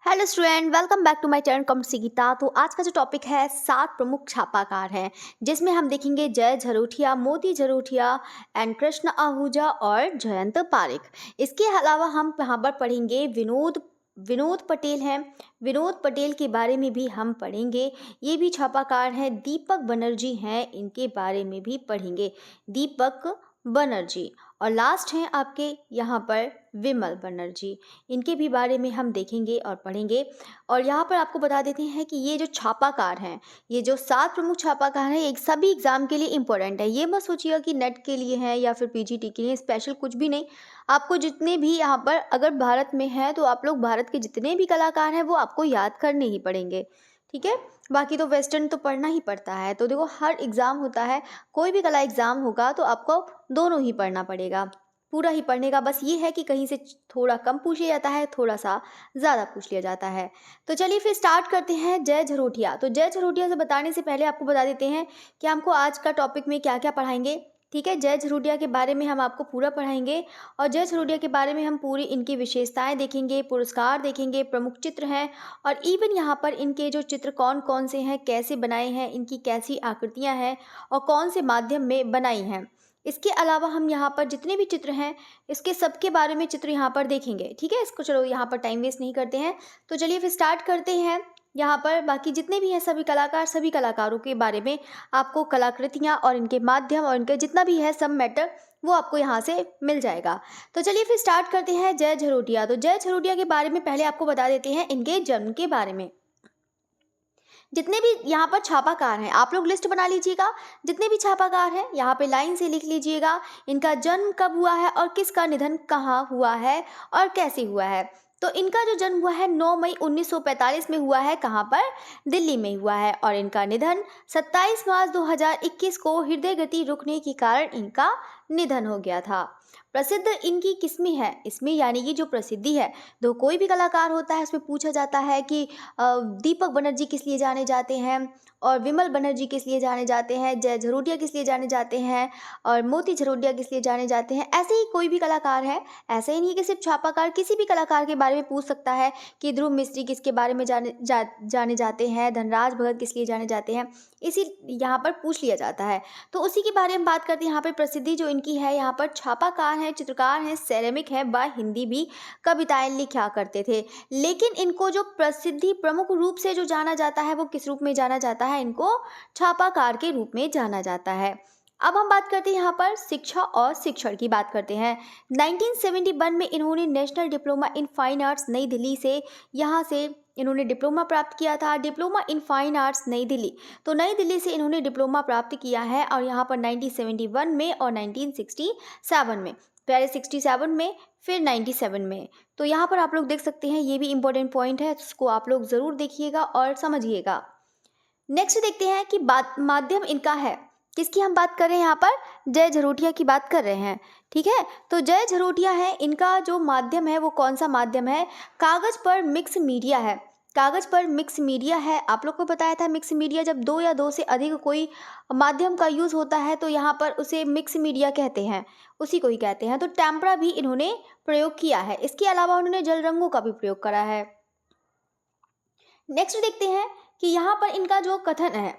Hello student, welcome back to my channel comedy Geeta. तो आज का जो टॉपिक है 7 प्रमुख छापाकार हैं, जिसमें हम देखेंगे जय झरोठिया, मोती झरोठिया एंड कृष्ण आहूजा और जयंत पारेख। इसके अलावा हम यहाँ पर पढ़ेंगे विनोद विनोद पटेल हैं। विनोद पटेल के बारे में भी हम पढ़ेंगे, ये भी छापाकार हैं। दीपक बनर्जी हैं, इनके बारे में भी पढ़ेंगे, दीपक बनर्जी। और लास्ट हैं आपके यहाँ पर विमल बनर्जी, इनके भी बारे में हम देखेंगे और पढ़ेंगे। और यहाँ पर आपको बता देते हैं कि ये जो छापाकार हैं, ये जो 7 प्रमुख छापाकार हैं, एक सभी एग्जाम के लिए इंपॉर्टेंट है। ये मत सोचिएगा कि नेट के लिए है या फिर पीजीटी के लिए, स्पेशल कुछ भी नहीं। आपको जितने भी यहाँ पर अगर भारत में है तो आप लोग भारत के जितने भी कलाकार हैं वो आपको याद करने ही पड़ेंगे, ठीक है। बाकी तो वेस्टर्न तो पढ़ना ही पड़ता है। तो देखो, हर एग्ज़ाम होता है, कोई भी कला एग्ज़ाम होगा तो आपको दोनों ही पढ़ना पड़ेगा, पूरा ही पढ़ने का। बस ये है कि कहीं से थोड़ा कम पूछ लिया जाता है, थोड़ा सा ज़्यादा पूछ लिया जाता है। तो चलिए फिर स्टार्ट करते हैं जय झरोठिया। तो जय झरोठिया से बताने से पहले आपको बता देते हैं कि हमको आज का टॉपिक में क्या क्या पढ़ाएंगे, ठीक है। जय झरोठिया के बारे में हम आपको पूरा पढ़ाएंगे, और जय झरोठिया के बारे में हम पूरी इनकी विशेषताएं देखेंगे, पुरस्कार देखेंगे, प्रमुख चित्र हैं, और इवन यहाँ पर इनके जो चित्र कौन कौन से हैं, कैसे बनाए हैं, इनकी कैसी आकृतियाँ हैं और कौन से माध्यम में बनाई हैं। इसके अलावा हम यहाँ पर जितने भी चित्र हैं, इसके सबके बारे में चित्र यहाँ पर देखेंगे, ठीक है। इसको चलो यहाँ पर टाइम वेस्ट नहीं करते हैं, तो चलिए फिर स्टार्ट करते हैं। यहाँ पर बाकी जितने भी हैं सभी कलाकार, सभी कलाकारों के बारे में आपको कलाकृतियाँ और इनके माध्यम और इनके जितना भी है सब मैटर वो आपको यहाँ से मिल जाएगा। तो चलिए फिर स्टार्ट करते हैं जय झरोठिया। तो जय झरोठिया के बारे में पहले आपको बता देते हैं इनके जन्म के बारे में। जितने भी यहाँ पर छापाकार हैं आप लोग लिस्ट बना लीजिएगा, जितने भी छापाकार हैं यहाँ पे लाइन से लिख लीजिएगा इनका जन्म कब हुआ है और किसका निधन कहाँ हुआ है और कैसे हुआ है। तो इनका जो जन्म हुआ है 9 मई 1945 में हुआ है, कहाँ पर, दिल्ली में हुआ है। और इनका निधन 27 मार्च 2021 को हृदय गति रुकने के कारण इनका निधन हो गया था। प्रसिद्ध इनकी किस्में हैं, इसमें यानी कि जो प्रसिद्धि है, तो कोई भी कलाकार होता है उसमें पूछा जाता है कि दीपक बनर्जी किस लिए जाने जाते हैं, और विमल बनर्जी किस लिए जाने जाते हैं, जय झरोठिया किस लिए जाने जाते हैं, और मोती झरोठिया किस लिए जाने जाते हैं। ऐसे ही कोई भी कलाकार है, ऐसे ही नहीं कि सिर्फ छापाकार, किसी भी कलाकार के बारे में पूछ सकता है कि ध्रुव मिस्त्री किसके बारे में जाने जाते हैं, धनराज भगत किस लिए जाने जाते हैं, इसी यहाँ पर पूछ लिया जाता है। तो उसी के बारे में बात करते हैं। यहाँ पर प्रसिद्धि जो इनकी है, यहाँ पर छापाकार हैं, चित्रकार हैं, सेरेमिक है, व हिंदी भी कविताएं लिखा करते थे। लेकिन इनको जो प्रसिद्धि प्रमुख रूप से जो जाना जाता है वो किस रूप में जाना जाता है, इनको छापाकार के रूप में जाना जाता है। अब हम बात करते हैं यहाँ पर शिक्षा और शिक्षण की बात करते हैं। 1971 में इन्होंने national diploma in fine arts नई दिल्ली से, यहाँ से इन्होंने डिप्लोमा प्राप्त किया था, डिप्लोमा इन फाइन आर्ट्स नई दिल्ली। तो नई दिल्ली से इन्होंने डिप्लोमा प्राप्त किया है, और यहाँ पर 1971 में और 1967 में, पहले 67 में फिर 97 में। तो यहाँ पर आप लोग देख सकते हैं, ये भी इंपॉर्टेंट पॉइंट है, इसको आप लोग ज़रूर देखिएगा और समझिएगा। नेक्स्ट देखते हैं कि बात माध्यम इनका है, किसकी हम बात कर रहे हैं, यहाँ पर जय झरोठिया की बात कर रहे हैं, ठीक है। तो जय झरोठिया है, इनका जो माध्यम है वो कौन सा माध्यम है, कागज पर मिक्स मीडिया है। कागज पर मिक्स मीडिया है, आप लोग को बताया था मिक्स मीडिया जब 2 या 2 से अधिक कोई माध्यम का यूज़ होता है तो यहाँ पर उसे मिक्स मीडिया कहते हैं, उसी को ही कहते हैं। तो टेम्परा भी इन्होंने प्रयोग किया है, इसके अलावा उन्होंने जल रंगों का भी प्रयोग करा है। नेक्स्ट देखते हैं कि यहाँ पर इनका जो कथन है,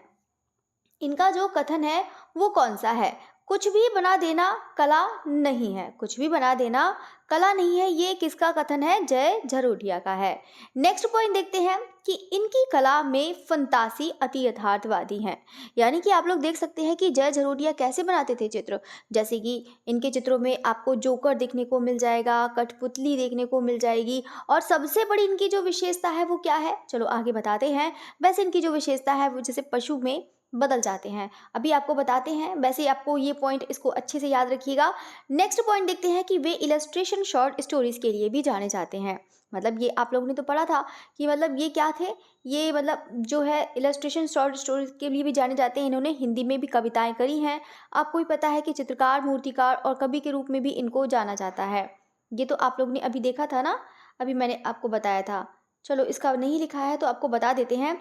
इनका जो कथन है वो कौन सा है, कुछ भी बना देना कला नहीं है, कुछ भी बना देना कला नहीं है, ये किसका कथन है, जय झरोठिया का है। नेक्स्ट पॉइंट देखते हैं कि इनकी कला में फंतासी अति यथार्थवादी हैं, यानी कि आप लोग देख सकते हैं कि जय झरोठिया कैसे बनाते थे चित्र, जैसे कि इनके चित्रों में आपको जोकर देखने को मिल जाएगा, कठपुतली देखने को मिल जाएगी, और सबसे बड़ी इनकी जो विशेषता है वो क्या है, चलो आगे बताते हैं। वैसे इनकी जो विशेषता है वो जैसे पशु में बदल जाते हैं, अभी आपको बताते हैं। वैसे आपको ये पॉइंट इसको अच्छे से याद रखिएगा। नेक्स्ट पॉइंट देखते हैं कि वे इलस्ट्रेशन शॉर्ट स्टोरीज के लिए भी जाने जाते हैं। मतलब ये आप लोगों ने तो पढ़ा था कि मतलब ये क्या थे, ये मतलब जो है इलस्ट्रेशन शॉर्ट स्टोरीज के लिए भी जाने जाते हैं। इन्होंने हिंदी में भी कविताएं करी हैं। आपको भी पता है कि चित्रकार, मूर्तिकार और कवि के रूप में भी इनको जाना जाता है। ये तो आप लोग ने अभी देखा था ना, अभी मैंने आपको बताया था। चलो इसका नहीं लिखा है तो आपको बता देते हैं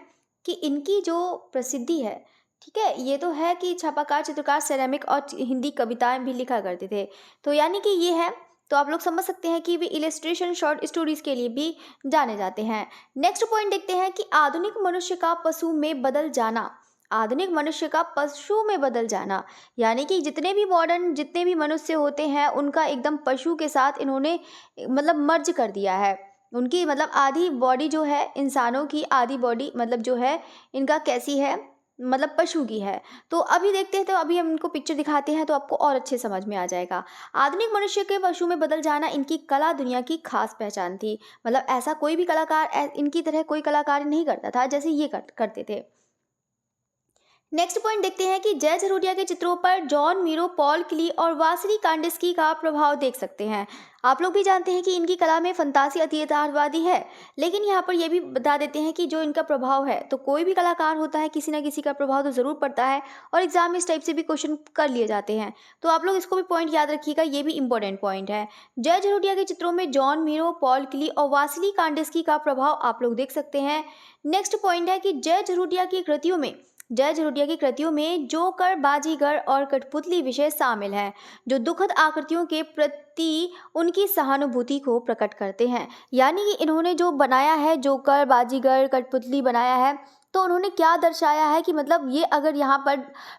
कि इनकी जो प्रसिद्धि है, ठीक है, ये तो है कि छापाकार, चित्रकार, सेरेमिक और हिंदी कविताएं भी लिखा करते थे। तो यानी कि ये है तो आप लोग समझ सकते हैं कि वे इलस्ट्रेशन शॉर्ट स्टोरीज के लिए भी जाने जाते हैं। नेक्स्ट पॉइंट देखते हैं कि आधुनिक मनुष्य का पशु में बदल जाना। आधुनिक मनुष्य का पशु में बदल जाना यानी कि जितने भी मॉडर्न जितने भी मनुष्य होते हैं उनका एकदम पशु के साथ इन्होंने मतलब मर्ज कर दिया है। उनकी मतलब आधी बॉडी जो है, इंसानों की आधी बॉडी मतलब जो है इनका कैसी है, मतलब पशु की है। तो अभी देखते हैं, तो अभी हम इनको पिक्चर दिखाते हैं तो आपको और अच्छे समझ में आ जाएगा। आधुनिक मनुष्य के पशु में बदल जाना इनकी कला दुनिया की खास पहचान थी। मतलब ऐसा कोई भी कलाकार इनकी तरह कोई कलाकार नहीं करता था जैसे ये करते थे। नेक्स्ट पॉइंट देखते हैं कि जय झरोटिया के चित्रों पर जॉन मीरो, पॉल क्ली और वासिली कांडिस्की का प्रभाव देख सकते हैं। आप लोग भी जानते हैं कि इनकी कला में फंतासी अति यथार्थवादी है, लेकिन यहाँ पर यह भी बता देते हैं कि जो इनका प्रभाव है, तो कोई भी कलाकार होता है किसी ना किसी का प्रभाव तो जरूर पड़ता है और एग्जाम में इस टाइप से भी क्वेश्चन कर लिए जाते हैं। तो आप लोग इसको भी पॉइंट याद रखिएगा, ये भी इंपॉर्टेंट पॉइंट है। जय झरोटिया के चित्रों में जॉन मीरो, पॉल क्ली और वासिली कांडिस्की का प्रभाव आप लोग देख सकते हैं। नेक्स्ट पॉइंट है कि जय झरोटिया की कृतियों में जोकर, बाजीगर और कठपुतली विषय शामिल हैं, जो दुखद आकृतियों के प्रति उनकी सहानुभूति को प्रकट करते हैं। यानी कि इन्होंने जो बनाया है, जोकर, बाजीगर, कठपुतली बनाया है, तो उन्होंने क्या दर्शाया है कि मतलब ये अगर यहाँ पर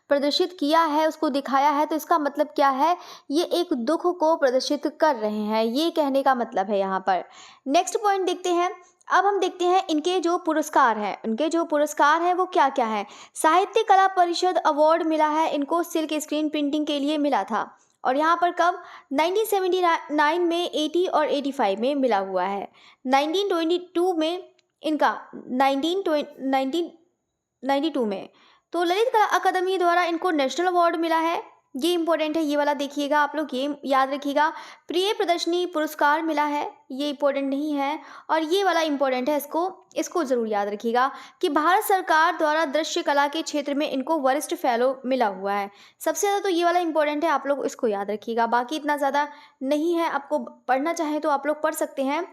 प्रदर्शित किया है, उसको दिखाया है, तो इसका मतलब क्या है, ये एक दुख को प्रदर्शित कर रहे हैं, ये कहने का मतलब है यहाँ पर। नेक्स्ट पॉइंट देखते हैं। अब हम देखते हैं इनके जो पुरस्कार हैं वो क्या क्या है। साहित्य कला परिषद अवार्ड मिला है इनको, सिल्क स्क्रीन प्रिंटिंग के लिए मिला था, और यहाँ पर कब 1979 में, 80 और 85 में मिला हुआ है। 1922 में इनका 1992 में तो ललित कला अकादमी द्वारा इनको नेशनल अवार्ड मिला है। ये इंपॉर्टेंट है, ये वाला देखिएगा आप लोग, ये याद रखिएगा। प्रिय प्रदर्शनी पुरस्कार मिला है, ये इंपॉर्टेंट नहीं है, और ये वाला इंपॉर्टेंट है, इसको जरूर याद रखिएगा कि भारत सरकार द्वारा दृश्य कला के क्षेत्र में इनको वरिष्ठ फेलो मिला हुआ है। सबसे ज़्यादा तो ये वाला इंपॉर्टेंट है, आप लोग इसको याद रखिएगा। बाकी इतना ज़्यादा नहीं है, आपको पढ़ना चाहें तो आप लोग पढ़ सकते हैं।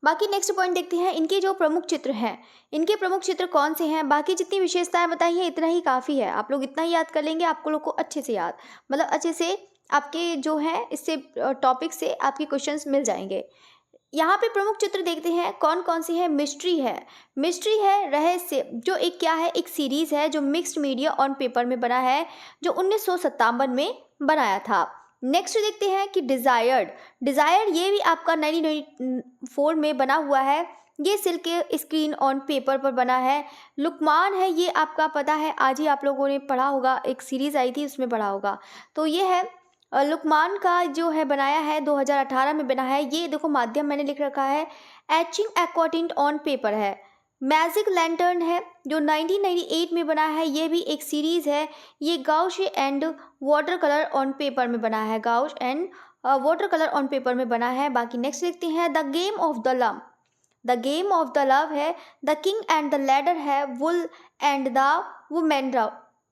बाकी नेक्स्ट पॉइंट देखते हैं, इनके जो प्रमुख चित्र हैं, इनके प्रमुख चित्र कौन से हैं। बाकी जितनी विशेषताएं बताई हैं इतना ही काफ़ी है, आप लोग इतना ही याद कर लेंगे, आपको लोग को अच्छे से याद, मतलब अच्छे से आपके जो है इससे टॉपिक से आपके क्वेश्चंस मिल जाएंगे। यहाँ पे प्रमुख चित्र देखते हैं कौन कौन सी है। मिस्ट्री है रहस्य, जो एक क्या है, एक सीरीज है जो मिक्स्ड मीडिया ऑन पेपर में बना है, जो 1957 में बनाया था। नेक्स्ट देखते हैं कि डिजायर्ड ये भी आपका 1994 में बना हुआ है, ये सिल्क के स्क्रीन ऑन पेपर पर बना है। लुकमान है, ये आपका पता है, आज ही आप लोगों ने पढ़ा होगा, एक सीरीज आई थी उसमें पढ़ा होगा, तो ये है लुकमान का जो है बनाया है, 2018 में बना है। ये देखो माध्यम मैंने लिख रखा है, एचिंग एक्वाटिंट ऑन पेपर है। मैजिक लैंटर्न है जो 1998 में बना है, ये भी एक सीरीज है, ये gouache and water colour on paper में बना है, gouache and water colour on paper में बना है। बाकी नेक्स्ट देखते हैं, the game of the love है, the king and the ladder है, wool and the women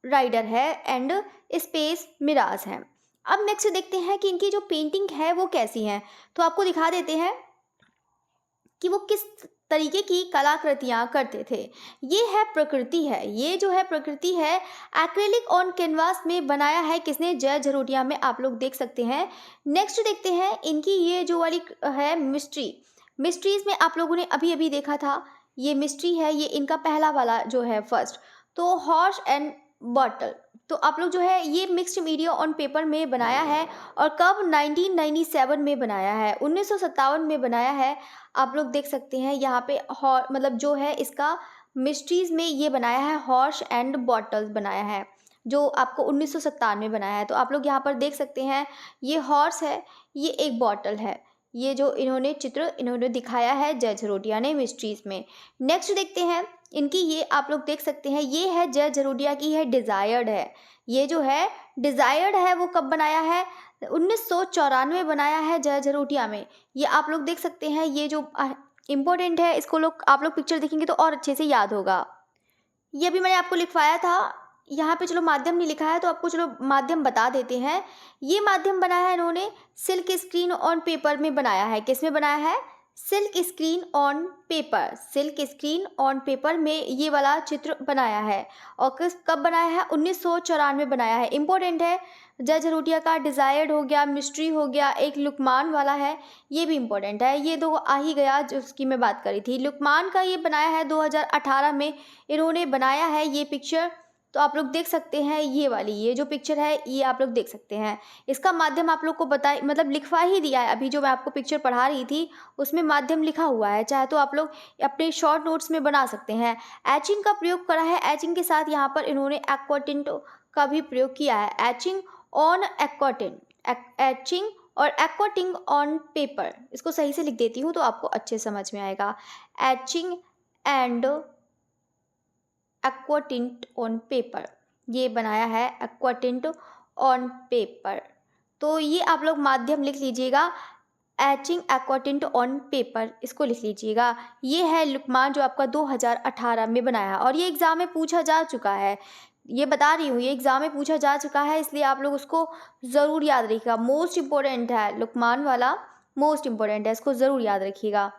rider है, एंड स्पेस मिराज है। अब नेक्स्ट देखते हैं कि इनकी जो पेंटिंग है वो कैसी है, तो आपको दिखा देते हैं कि वो किस तरीके की कलाकृतियाँ करते थे। ये है प्रकृति है, ये जो है प्रकृति है, एक्रेलिक ऑन कैनवास में बनाया है किसने, जय झरोटिया में, आप लोग देख सकते हैं। नेक्स्ट देखते हैं इनकी ये जो वाली है मिस्ट्रीज में आप लोगों ने अभी अभी देखा था, ये मिस्ट्री है, ये इनका पहला वाला जो है फर्स्ट, तो हॉर्स एंड बॉटल, तो आप लोग जो है ये मिक्स्ड मीडिया ऑन पेपर में बनाया है, और कब 1997 में बनाया है, 1957 में बनाया है। आप लोग देख सकते हैं यहाँ पे मतलब जो है इसका मिस्ट्रीज में ये बनाया है, हॉर्स एंड बॉटल्स बनाया है, जो आपको 1957 में बनाया है। तो आप लोग यहाँ पर देख सकते हैं, ये हॉर्स है, ये एक बॉटल है, ये जो इन्होंने दिखाया है जय झरोटिया ने मिस्ट्रीज में। नेक्स्ट देखते हैं इनकी, ये आप लोग देख सकते हैं, ये है जय झरोटिया की है, डिजायर्ड है, ये जो है डिजायर्ड है वो कब बनाया है, 1994 बनाया है जय झरोटिया में। ये आप लोग देख सकते हैं, ये जो इम्पोर्टेंट है, इसको आप लोग पिक्चर देखेंगे तो और अच्छे से याद होगा। ये भी मैंने आपको लिखवाया था, यहाँ पे चलो माध्यम नहीं लिखा है तो आपको चलो माध्यम बता देते हैं। ये माध्यम बनाया है इन्होंने सिल्क स्क्रीन ऑन पेपर में बनाया है, किस में बनाया है, सिल्क स्क्रीन ऑन पेपर में ये वाला चित्र बनाया है, और कब बनाया है, 1994 बनाया है। इंपॉर्टेंट है, जय झरोटिया का डिज़ायर्ड हो गया, मिस्ट्री हो गया, एक लुकमान वाला है, ये भी इम्पोर्टेंट है। ये दो आ ही गया जो उसकी मैं बात करी थी। लुकमान का ये बनाया है 2018 में इन्होंने बनाया है ये पिक्चर। तो आप लोग देख सकते हैं ये वाली, ये जो पिक्चर है ये आप लोग देख सकते हैं। इसका माध्यम आप लोग को मतलब लिखवा ही दिया है। अभी जो मैं आपको पिक्चर पढ़ा रही थी उसमें माध्यम लिखा हुआ है, चाहे तो आप लोग अपने शॉर्ट नोट्स में बना सकते हैं। एचिंग का प्रयोग करा है, एचिंग के साथ यहाँ पर इन्होंने एक्वाटिंट का भी प्रयोग किया है। एचिंग ऑन एक्वाटिंट, एचिंग और एक्वाटिंग ऑन पेपर, इसको सही से लिख देती हूँ तो आपको अच्छे समझ में आएगा। Etching and aquatint on paper, ये बनाया है एक्वाटिंट ऑन पेपर। तो ये आप लोग माध्यम लिख लीजिएगा, एचिंग एक्वाटिंट ऑन पेपर, इसको लिख लीजिएगा। ये है लुकमान जो आपका 2018 में बनाया और ये एग्ज़ाम में पूछा जा चुका है। ये बता रही हूँ, ये एग्ज़ाम में पूछा जा चुका है, इसलिए आप लोग उसको ज़रूर याद रखिएगा। मोस्ट इम्पोर्टेंट है लुकमान वाला, मोस्ट इम्पोर्टेंट है, इसको ज़रूर याद रखिएगा।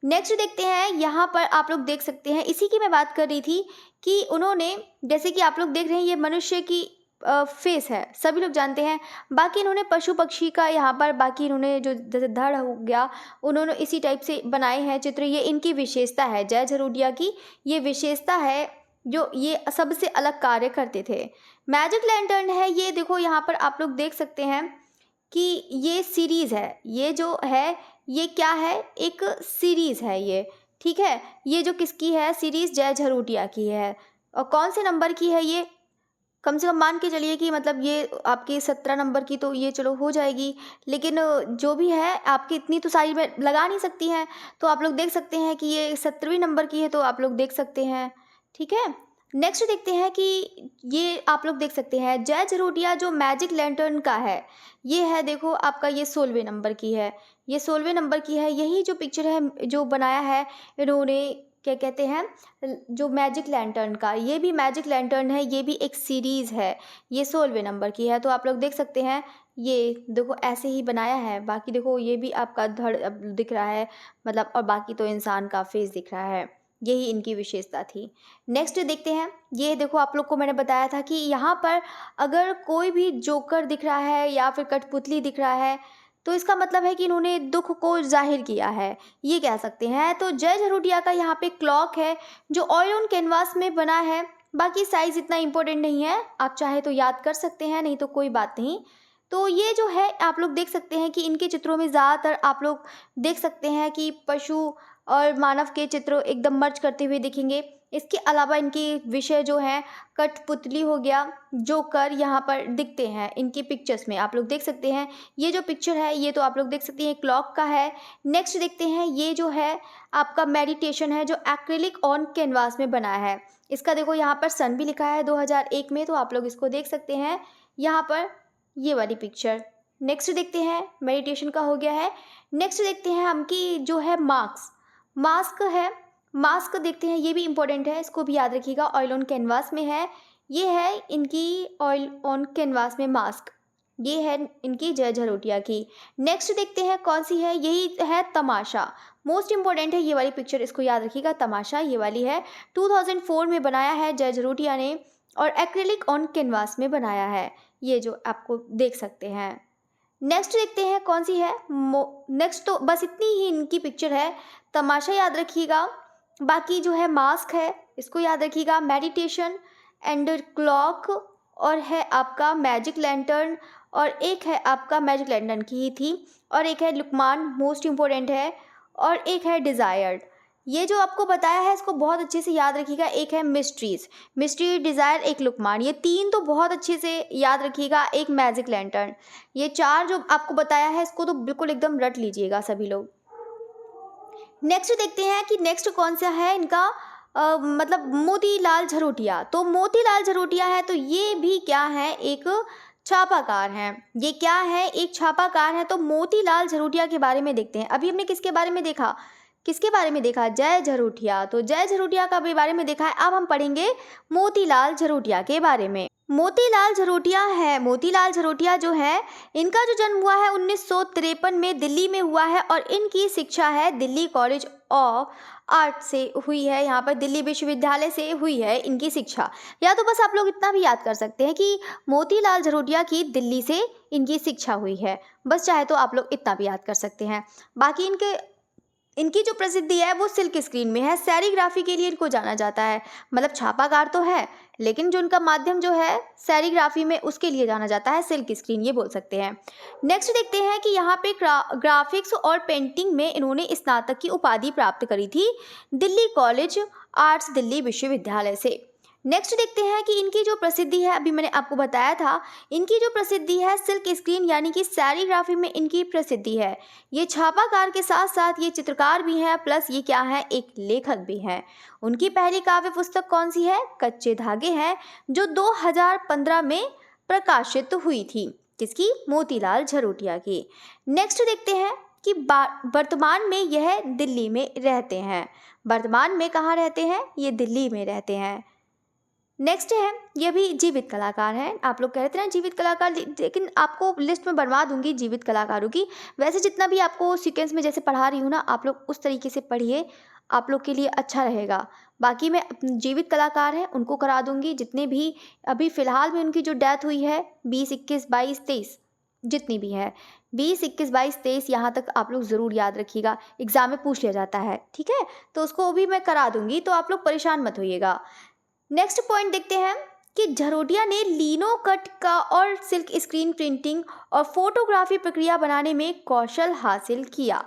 नेक्स्ट देखते हैं, यहाँ पर आप लोग देख सकते हैं, इसी की मैं बात कर रही थी कि उन्होंने, जैसे कि आप लोग देख रहे हैं ये मनुष्य की फेस है, सभी लोग जानते हैं। बाकी इन्होंने पशु पक्षी का यहाँ पर, बाकी इन्होंने जो जैसे धड़ हो गया, उन्होंने इसी टाइप से बनाए हैं चित्र। ये इनकी विशेषता है, जय झरोटिया की ये विशेषता है जो ये सबसे अलग कार्य करते थे। मैजिक लैंटर्न है, ये देखो यहाँ पर आप लोग देख सकते हैं कि ये सीरीज़ है, ये जो है ये क्या है, एक सीरीज़ है ये, ठीक है। ये जो किसकी है सीरीज़, जय झरोटिया की है। और कौन से नंबर की है ये, कम से कम मान के चलिए कि मतलब ये आपकी 17 नंबर की तो ये चलो हो जाएगी, लेकिन जो भी है आपकी इतनी तो सारी में लगा नहीं सकती हैं। तो आप लोग देख सकते हैं कि ये 17वीं नंबर की है, तो आप लोग देख सकते हैं, ठीक है। नेक्स्ट देखते हैं कि ये आप लोग देख सकते हैं जय झरोटिया जो मैजिक लैंटर्न का है, ये है देखो आपका, ये 16वें नंबर की है, ये 16वें नंबर की है। यही जो पिक्चर है जो बनाया है इन्होंने, क्या कहते हैं, जो मैजिक लैंटर्न का, ये भी मैजिक लैंटर्न है, ये भी एक सीरीज़ है, ये 16वें नंबर की है। तो आप लोग देख सकते हैं, ये देखो ऐसे ही बनाया है। बाकी देखो ये भी आपका धड़ अब दिख रहा है, मतलब, और बाकी तो इंसान का फेस दिख रहा है, यही इनकी विशेषता थी। नेक्स्ट देखते हैं, ये देखो आप लोग को मैंने बताया था कि यहाँ पर अगर कोई भी जोकर दिख रहा है या फिर कठपुतली दिख रहा है तो इसका मतलब है कि इन्होंने दुख को जाहिर किया है, ये कह सकते हैं। तो जय झरोटिया का यहाँ पे क्लॉक है जो ऑयल ऑन कैनवास में बना है। बाकी साइज़ इतना इम्पोर्टेंट नहीं है, आप चाहे तो याद कर सकते हैं, नहीं तो कोई बात नहीं। तो ये जो है आप लोग देख सकते हैं कि इनके चित्रों में ज़्यादातर आप लोग देख सकते हैं कि पशु और मानव के चित्र एकदम मर्ज करते हुए दिखेंगे। इसके अलावा इनकी विषय जो है कठपुतली हो गया, जोकर यहाँ पर दिखते हैं इनकी पिक्चर्स में, आप लोग देख सकते हैं। ये जो पिक्चर है ये तो आप लोग देख सकते हैं क्लॉक का है। नेक्स्ट देखते हैं, ये जो है आपका मेडिटेशन है जो एक्रिलिक ऑन कैनवास में बना है। इसका देखो यहाँ पर सन भी लिखा है 2001 में, तो आप लोग इसको देख सकते हैं यहाँ पर, ये वाली पिक्चर। नेक्स्ट देखते हैं, मेडिटेशन का हो गया है। नेक्स्ट देखते हैं हम कि जो है मास्क है, मास्क देखते हैं, ये भी इम्पोर्टेंट है, इसको भी याद रखिएगा। ऑयल ऑन कैनवास में है, ये है इनकी ऑयल ऑन कैनवास में मास्क, ये है इनकी जय झरोटिया की। नेक्स्ट देखते हैं कौन सी है, यही है तमाशा, मोस्ट इम्पोर्टेंट है ये वाली पिक्चर, इसको याद रखिएगा। तमाशा ये वाली है, 2004 में बनाया है जय झरोटिया ने और एक्रिलिक ऑन कैनवास में बनाया है, ये जो आपको देख सकते हैं। नेक्स्ट देखते हैं कौन सी है, नेक्स्ट तो बस इतनी ही इनकी पिक्चर है। तमाशा याद रखिएगा, बाकी जो है मास्क है इसको याद रखिएगा, मेडिटेशन एंड क्लॉक, और है आपका मैजिक लैंटर्न, और एक है आपका मैजिक लैंटर्न की ही थी, और एक है लुकमान, मोस्ट इम्पोर्टेंट है, और एक है डिज़ायर्ड। ये जो आपको बताया है इसको बहुत अच्छे से याद रखिएगा। एक है मिस्ट्री, डिज़ायर, एक लुकमान, ये तीन तो बहुत अच्छे से याद रखिएगा, एक मैजिक लैंटर्न। ये चार जो आपको बताया है इसको तो बिल्कुल एकदम रट लीजिएगा सभी लोग। नेक्स्ट देखते हैं कि नेक्स्ट कौन सा है इनका, मतलब मोतीलाल झरोटिया। तो मोतीलाल झरोटिया है तो ये भी क्या है, एक छापाकार है। ये क्या है, एक छापाकार है। तो मोतीलाल झरोटिया के बारे में देखते हैं। अभी हमने किसके बारे में देखा, जय झरोटिया। तो जय झरोटिया का भी बारे में देखा है, अब हम पढ़ेंगे मोतीलाल झरोटिया के बारे में। मोतीलाल झरोटिया जो है, इनका जो जन्म हुआ है 1953 में दिल्ली में हुआ है, और इनकी शिक्षा है दिल्ली कॉलेज ऑफ आर्ट से हुई है, यहाँ पर दिल्ली विश्वविद्यालय से हुई है इनकी शिक्षा। या तो बस आप लोग इतना भी याद कर सकते हैं कि मोतीलाल झरोटिया की दिल्ली से इनकी शिक्षा हुई है, बस चाहे तो आप लोग इतना भी याद कर सकते हैं। बाकी इनकी जो प्रसिद्धि है वो सिल्क स्क्रीन में है, सेरीग्राफी के लिए इनको जाना जाता है। मतलब छापाकार तो है, लेकिन जो उनका माध्यम जो है सेरीग्राफी में, उसके लिए जाना जाता है सिल्क स्क्रीन, ये बोल सकते हैं। नेक्स्ट देखते हैं कि यहाँ पे ग्राफिक्स और पेंटिंग में इन्होंने स्नातक की उपाधि प्राप्त करी थी दिल्ली कॉलेज आर्ट्स दिल्ली विश्वविद्यालय से। नेक्स्ट देखते हैं कि इनकी जो प्रसिद्धि है, अभी मैंने आपको बताया था, इनकी जो प्रसिद्धि है सिल्क स्क्रीन यानी कि सेरीग्राफी में इनकी प्रसिद्धि है। ये छापाकार के साथ साथ ये चित्रकार भी हैं, प्लस ये क्या है, एक लेखक भी हैं। उनकी पहली काव्य पुस्तक कौन सी है? कच्चे धागे हैं, जो 2015 में प्रकाशित हुई थी। किसकी? मोतीलाल झरोटिया की। नेक्स्ट देखते हैं कि वर्तमान में यह दिल्ली में रहते हैं। वर्तमान में कहाँ रहते हैं? ये दिल्ली में रहते हैं। नेक्स्ट है, ये भी जीवित कलाकार हैं। आप लोग कहते हैं जीवित कलाकार, लेकिन आपको लिस्ट में बनवा दूंगी जीवित कलाकारों की। वैसे जितना भी आपको सीक्वेंस में जैसे पढ़ा रही हूँ ना, आप लोग उस तरीके से पढ़िए, आप लोग के लिए अच्छा रहेगा। बाकी मैं जीवित कलाकार हैं उनको करा दूंगी, जितने भी अभी फ़िलहाल में उनकी जो डेथ हुई है 20, 21, 22, 23, जितनी भी है 20, 21, 22, 23, यहाँ तक आप लोग ज़रूर याद रखिएगा, एग्ज़ाम में पूछ लिया जाता है, ठीक है। तो उसको भी मैं करा दूंगी, तो आप लोग परेशान मत होइएगा। नेक्स्ट पॉइंट देखते हैं कि झरोटिया ने लिनो कट का और सिल्क स्क्रीन प्रिंटिंग और फोटोग्राफी प्रक्रिया बनाने में कौशल हासिल किया।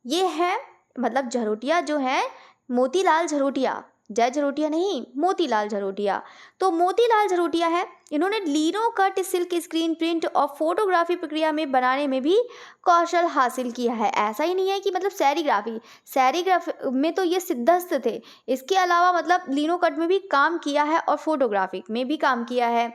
ये है, मतलब झरोटिया जो है, मोतीलाल झरोटिया, जय झरोटिया नहीं, मोतीलाल झरोटिया। तो मोतीलाल झरोटिया है, इन्होंने लिनो कट सिल्क स्क्रीन प्रिंट और फोटोग्राफी प्रक्रिया में बनाने में भी कौशल हासिल किया है। ऐसा ही नहीं है कि मतलब सेरीग्राफी में तो ये सिद्धस्थ थे, इसके अलावा मतलब लिनो कट में भी काम किया है और फोटोग्राफी में भी काम किया है।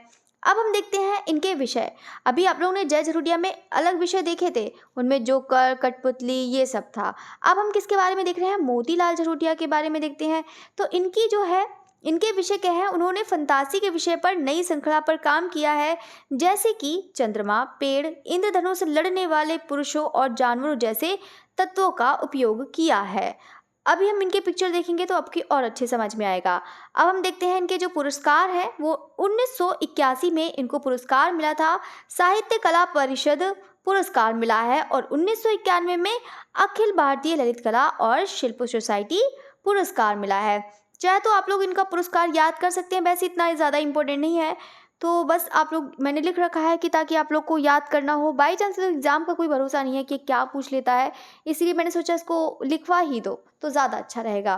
अब हम देखते हैं इनके विषय। अभी आप लोगों ने जय झरोटिया में अलग विषय देखे थे, उनमें जोकर, कठपुतली, ये सब था। अब हम किसके बारे में देख रहे हैं? मोतीलाल झरोटिया के बारे में देखते हैं। तो इनकी जो है, इनके विषय क्या है? उन्होंने फंतासी के विषय पर नई श्रृंखला पर काम किया है, जैसे कि चंद्रमा, पेड़, इंद्रधनुष, लड़ने वाले पुरुषों और जानवरों जैसे तत्वों का उपयोग किया है। अभी हम इनके पिक्चर देखेंगे तो आपकी और अच्छे समझ में आएगा। अब हम देखते हैं इनके जो पुरस्कार हैं, वो 1981 में इनको पुरस्कार मिला था, साहित्य कला परिषद पुरस्कार मिला है, और 1991 में अखिल भारतीय ललित कला और शिल्प सोसाइटी पुरस्कार मिला है। चाहे तो आप लोग इनका पुरस्कार याद कर सकते हैं, वैसे इतना ज़्यादा इम्पोर्टेंट नहीं है, तो बस आप लोग, मैंने लिख रखा है कि ताकि आप लोग को याद करना हो। बाई चांस एग्ज़ाम का कोई भरोसा नहीं है कि क्या पूछ लेता है, इसलिए मैंने सोचा इसको लिखवा ही दो तो ज़्यादा अच्छा रहेगा।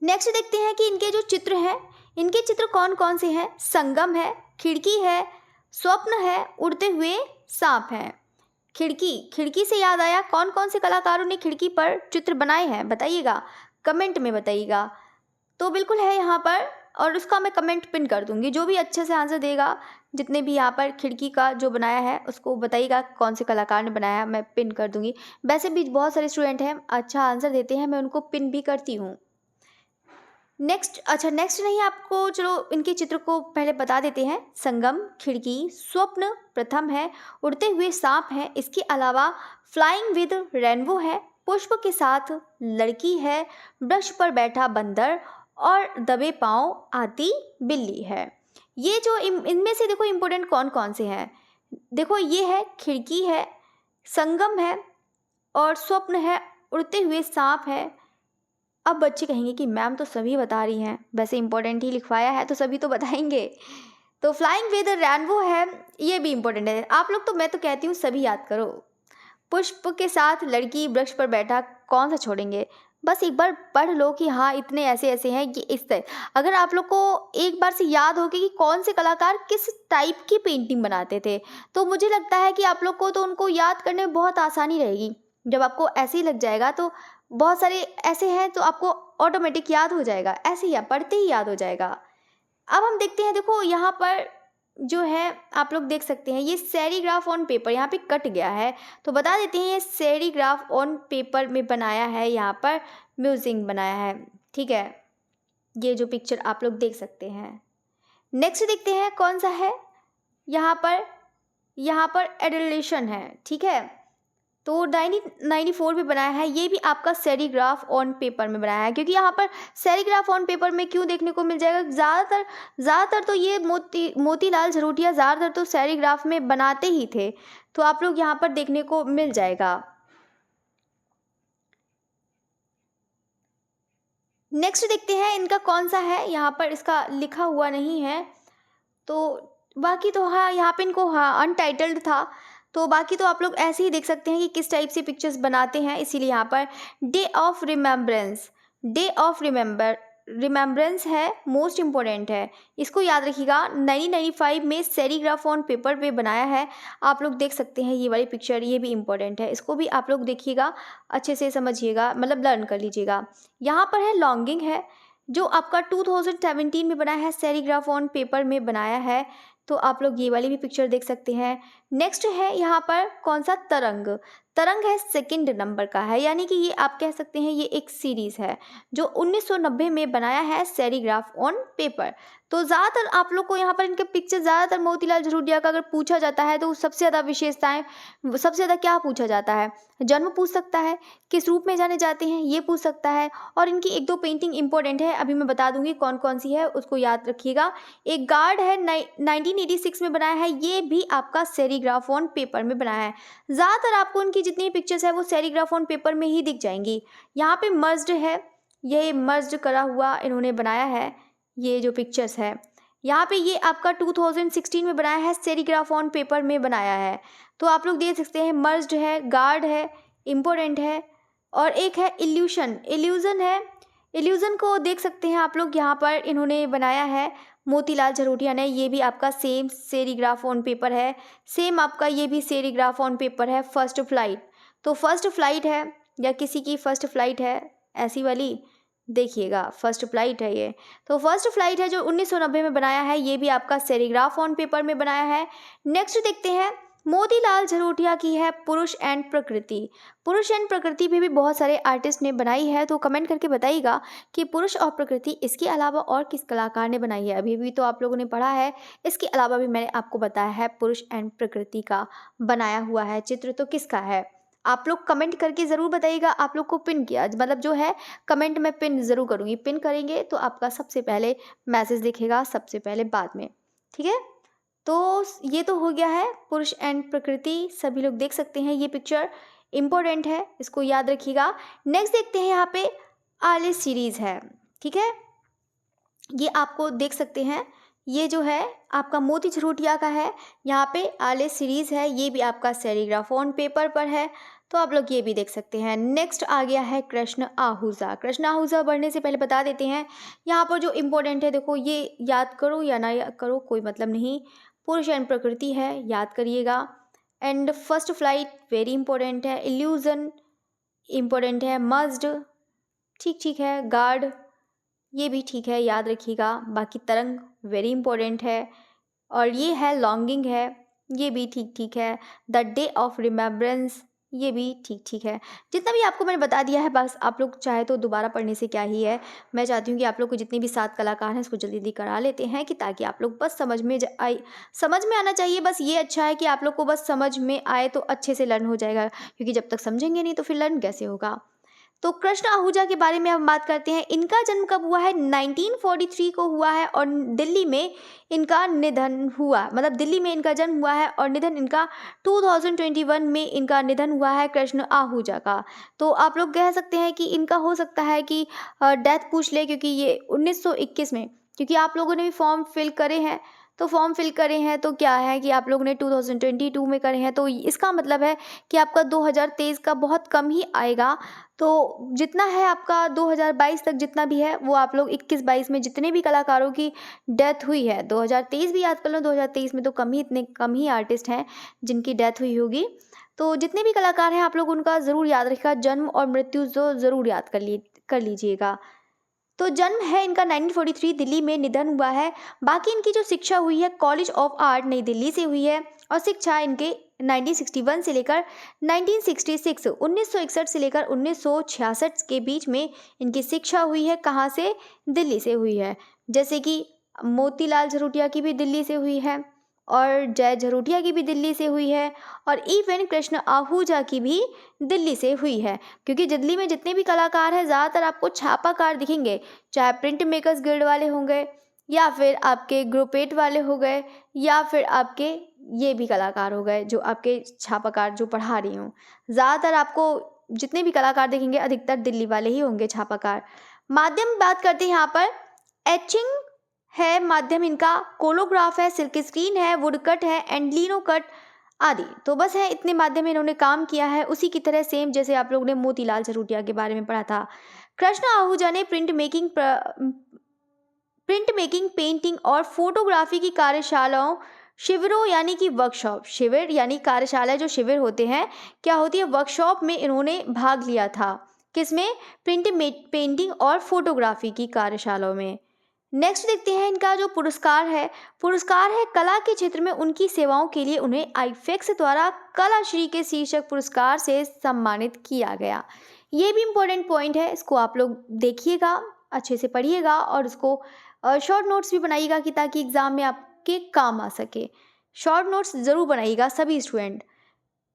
नेक्स्ट देखते हैं कि इनके जो चित्र हैं, इनके चित्र कौन कौन से हैं? संगम है, खिड़की है, स्वप्न है, उड़ते हुए सांप है। खिड़की से याद आया, कौन कौन से कलाकारों ने खिड़की पर चित्र बनाए हैं बताइएगा, कमेंट में बताइएगा। तो बिल्कुल है यहाँ पर, और उसका मैं कमेंट पिन कर दूंगी। जो भी अच्छे से आंसर देगा, जितने भी यहाँ पर खिड़की का जो बनाया है उसको बताइएगा कौन से कलाकार ने बनाया है, मैं पिन कर दूंगी। वैसे भी बहुत सारे स्टूडेंट हैं अच्छा आंसर देते हैं, मैं उनको पिन भी करती हूँ। नेक्स्ट नहीं, आपको चलो इनके चित्र को पहले बता देते हैं। संगम, खिड़की, स्वप्न प्रथम है, उड़ते हुए सांप है, इसके अलावा फ्लाइंग विद रेनबो है, पुष्प के साथ लड़की है, वृक्ष पर बैठा बंदर और दबे पांव आती बिल्ली है। ये जो इनमें से देखो इम्पोर्टेंट कौन कौन से हैं, देखो ये है, खिड़की है, संगम है, और स्वप्न है, उड़ते हुए सांप है। अब बच्चे कहेंगे कि मैम तो सभी बता रही हैं, वैसे इंपॉर्टेंट ही लिखवाया है तो सभी तो बताएंगे। तो फ्लाइंग विद रेनबो है, ये भी इंपॉर्टेंट है। आप लोग तो, मैं तो कहती हूँ सभी याद करो। पुष्प के साथ लड़की, वृक्ष पर बैठा, कौन सा छोड़ेंगे? बस एक बार पढ़ लो कि हाँ इतने ऐसे ऐसे हैं, ये इस तरह। अगर आप लोग को एक बार से याद हो कि कौन से कलाकार किस टाइप की पेंटिंग बनाते थे, तो मुझे लगता है कि आप लोग को तो उनको याद करने में बहुत आसानी रहेगी। जब आपको ऐसे ही लग जाएगा तो बहुत सारे ऐसे हैं तो आपको ऑटोमेटिक याद हो जाएगा, ऐसे ही पढ़ते ही याद हो जाएगा। अब हम देखते हैं, देखो यहाँ पर जो है आप लोग देख सकते हैं, ये सेरीग्राफ ऑन पेपर, यहाँ पे कट गया है तो बता देते हैं, ये सेरीग्राफ ऑन पेपर में बनाया है, यहाँ पर म्यूजिक बनाया है, ठीक है। ये जो पिक्चर आप लोग देख सकते हैं। नेक्स्ट देखते हैं कौन सा है, यहाँ पर एडुलेशन है, ठीक है। तो 1994 में बनाया है, ये भी आपका सेरीग्राफ ऑन पेपर में बनाया है, क्योंकि यहाँ पर सेरीग्राफ ऑन पेपर में क्यों देखने को मिल जाएगा, ज़्यादातर तो ये मोतीलाल झरोटिया ज़्यादातर तो सेरीग्राफ में बनाते ही थे, तो आप लोग यहाँ पर देखने को मिल जाएगा। नेक्स्ट देखते हैं इनका कौन सा है, यहाँ पर इसका लिखा हुआ नहीं है, तो बाकी तो हाँ यहाँ पे इनको हाँ अनटाइटल्ड था, तो बाकी तो आप लोग ऐसे ही देख सकते हैं कि किस टाइप से पिक्चर्स बनाते हैं, इसीलिए यहाँ पर डे ऑफ रिमेम्बरेंस है, मोस्ट इम्पोर्टेंट है, इसको याद रखिएगा। 1995 में सेरीग्राफ ऑन पेपर पे बनाया है, आप लोग देख सकते हैं ये वाली पिक्चर, ये भी इम्पोर्टेंट है, इसको भी आप लोग देखिएगा, अच्छे से समझिएगा, मतलब लर्न कर लीजिएगा। यहाँ पर है लॉन्गिंग है, जो आपका 2017 में बनाया है, सेरीग्राफ ऑन पेपर में बनाया है, तो आप लोग ये वाली भी पिक्चर देख सकते हैं। नेक्स्ट है यहाँ पर कौन सा, तरंग है, सेकंड नंबर का है, यानी कि ये आप कह सकते हैं ये एक सीरीज़ है जो 1990 में बनाया है, सेरीग्राफ ऑन पेपर। तो ज़्यादातर आप लोग को यहाँ पर इनके पिक्चर, ज़्यादातर मोतीलाल झरोटिया का अगर पूछा जाता है तो सबसे ज़्यादा विशेषताएं, सबसे ज़्यादा क्या पूछा जाता है, जन्म पूछ सकता है, किस रूप में जाने जाते हैं ये पूछ सकता है, और इनकी एक दो पेंटिंग इंपॉर्टेंट है, अभी मैं बता दूंगी कौन कौन सी है, उसको याद रखिएगा। एक गार्ड है, 1986 में बनाया है, ये भी आपका सेरीग्राफ ऑन पेपर में बनाया है। ज़्यादातर आपको उनकी जितनी पिक्चर्स है वो सेरीग्राफ ऑन पेपर में ही दिख जाएंगी। यहाँ पे मर्ज्ड है, ये मर्ज्ड करा हुआ इन्होंने बनाया है, ये जो पिक्चर्स है यहाँ पे ये आपका 2016 में बनाया है, सेरीग्राफ ऑन पेपर में बनाया है, तो आप लोग देख सकते हैं मर्ज्ड है, गार्ड है, इम्पोर्टेंट है, और एक है इल्यूजन है, इल्यूजन को देख सकते हैं आप लोग, यहाँ पर इन्होंने बनाया है मोतीलाल झरोटिया ने, ये भी आपका सेम सेरीग्राफ ऑन पेपर है, सेम आपका ये भी सेरीग्राफ ऑन पेपर है। फर्स्ट फ्लाइट, तो फर्स्ट फ्लाइट है या किसी की फर्स्ट फ्लाइट है ऐसी वाली, देखिएगा फर्स्ट फ्लाइट है ये, तो फर्स्ट फ्लाइट है जो 1990 में बनाया है, ये भी आपका सेरीग्राफ ऑन पेपर में बनाया है। नेक्स्ट देखते हैं मोतीलाल झरोटिया की है पुरुष एंड प्रकृति भी बहुत सारे आर्टिस्ट ने बनाई है, तो कमेंट करके बताइएगा कि पुरुष और प्रकृति इसके अलावा और किस कलाकार ने बनाई है। अभी भी तो आप लोगों ने पढ़ा है, इसके अलावा भी मैंने आपको बताया है पुरुष एंड प्रकृति का बनाया हुआ है चित्र, तो किसका है आप लोग कमेंट करके ज़रूर बताइएगा। आप लोग को पिन किया, मतलब जो है कमेंट में पिन ज़रूर करूँगी, पिन करेंगे तो आपका सबसे पहले मैसेज दिखेगा, सबसे पहले बाद में, ठीक है। तो ये तो हो गया है पुरुष एंड प्रकृति, सभी लोग देख सकते हैं, ये पिक्चर इम्पोर्टेंट है, इसको याद रखिएगा। नेक्स्ट देखते हैं, यहाँ पे आले सीरीज़ है, ठीक है, ये आपको देख सकते हैं, ये जो है आपका मोती झरोटिया का है, यहाँ पे आले सीरीज़ है, ये भी आपका सेरीग्राफ ऑन पेपर पर है, तो आप लोग ये भी देख सकते हैं। नेक्स्ट आ गया है कृष्ण आहूजा बढ़ने से पहले बता देते हैं, यहाँ पर जो इम्पोर्टेंट है, देखो ये याद करो या ना करो कोई मतलब नहीं, पुरुष एंड प्रकृति है, याद करिएगा। And first flight very important है, इल्यूजन इम्पोर्टेंट है, मज्ड ठीक है, गार्ड ये भी ठीक है, याद रखिएगा। बाकी तरंग वेरी इंपॉर्टेंट है, और ये है लॉन्गिंग है, ये भी ठीक है। द डे ऑफ रिमेम्बरेंस ये भी ठीक है। जितना भी आपको मैंने बता दिया है, बस आप लोग चाहे तो दोबारा पढ़ने से क्या ही है, मैं चाहती हूँ कि आप लोग को जितने भी 7 कलाकार हैं इसको जल्दी करा लेते हैं, कि ताकि आप लोग बस समझ में आना चाहिए, बस ये अच्छा है कि आप लोग को बस समझ में आए तो अच्छे से लर्न हो जाएगा, क्योंकि जब तक समझेंगे नहीं तो फिर लर्न कैसे होगा। तो कृष्ण आहूजा के बारे में हम बात करते हैं। इनका जन्म कब हुआ है, 1943 को हुआ है, और दिल्ली में इनका निधन हुआ, मतलब दिल्ली में इनका जन्म हुआ है और निधन इनका 2021 में इनका निधन हुआ है कृष्ण आहूजा का। तो आप लोग कह सकते हैं कि इनका हो सकता है कि डेथ पूछ ले, क्योंकि ये 1921 में, क्योंकि आप लोगों ने भी फॉर्म फिल करे हैं, तो क्या है कि आप लोगों ने 2022 में करे हैं, तो इसका मतलब है कि आपका 2023 का बहुत कम ही आएगा। तो जितना है आपका 2022 तक जितना भी है वो आप लोग 21-22 में जितने भी कलाकारों की डेथ हुई है, 2023 भी याद कर लो, 2023 में तो इतने कम ही आर्टिस्ट हैं जिनकी डेथ हुई होगी। तो जितने भी कलाकार हैं आप लोग उनका ज़रूर याद रखिएगा, जन्म और मृत्यु जो ज़रूर याद कर लीजिएगा। तो जन्म है इनका 1943, दिल्ली में निधन हुआ है। बाकी इनकी जो शिक्षा हुई है कॉलेज ऑफ आर्ट नई दिल्ली से हुई है, और शिक्षा इनके 1961 से लेकर 1961 से लेकर 1966 के बीच में इनकी शिक्षा हुई है। कहाँ से, दिल्ली से हुई है। जैसे कि मोतीलाल झरोटिया की भी दिल्ली से हुई है, और जय झरोटिया की भी दिल्ली से हुई है, और इवन कृष्ण आहूजा की भी दिल्ली से हुई है। क्योंकि दिल्ली में जितने भी कलाकार हैं ज़्यादातर आपको छापाकार दिखेंगे, चाहे प्रिंट मेकर्स गिल्ड वाले होंगे या फिर आपके ग्रुप 8 वाले हो गए या फिर आपके ये भी कलाकार हो गए जो आपके छापाकार जो पढ़ा रही हूँ। ज़्यादातर आपको जितने भी कलाकार देखेंगे अधिकतर दिल्ली वाले ही होंगे छापाकार। माध्यम बात करते हैं यहाँ पर, एचिंग है माध्यम इनका, कोलोग्राफ है, सिल्क स्क्रीन है, वुडकट है एंड लिनो कट आदि। तो बस है इतने माध्यम में इन्होंने काम किया है। उसी की तरह सेम जैसे आप लोगों ने मोतीलाल झरोटिया के बारे में पढ़ा था। कृष्ण आहूजा ने प्रिंट मेकिंग, पेंटिंग और फोटोग्राफी की कार्यशालाओं, शिविरों यानी कि वर्कशॉप, शिविर यानी कार्यशाला जो शिविर होते हैं क्या होती है, वर्कशॉप में इन्होंने भाग लिया था। किसमें? प्रिंट पेंटिंग और फोटोग्राफी की कार्यशालाओं में। नेक्स्ट देखते हैं इनका जो पुरस्कार है कला के क्षेत्र में उनकी सेवाओं के लिए उन्हें आईफेक्स द्वारा कलाश्री के शीर्षक पुरस्कार से सम्मानित किया गया। ये भी इम्पोर्टेंट पॉइंट है, इसको आप लोग देखिएगा, अच्छे से पढ़िएगा और इसको शॉर्ट नोट्स भी बनाइएगा कि ताकि एग्जाम में आपके काम आ सके। शॉर्ट नोट्स ज़रूर बनाइएगा सभी स्टूडेंट।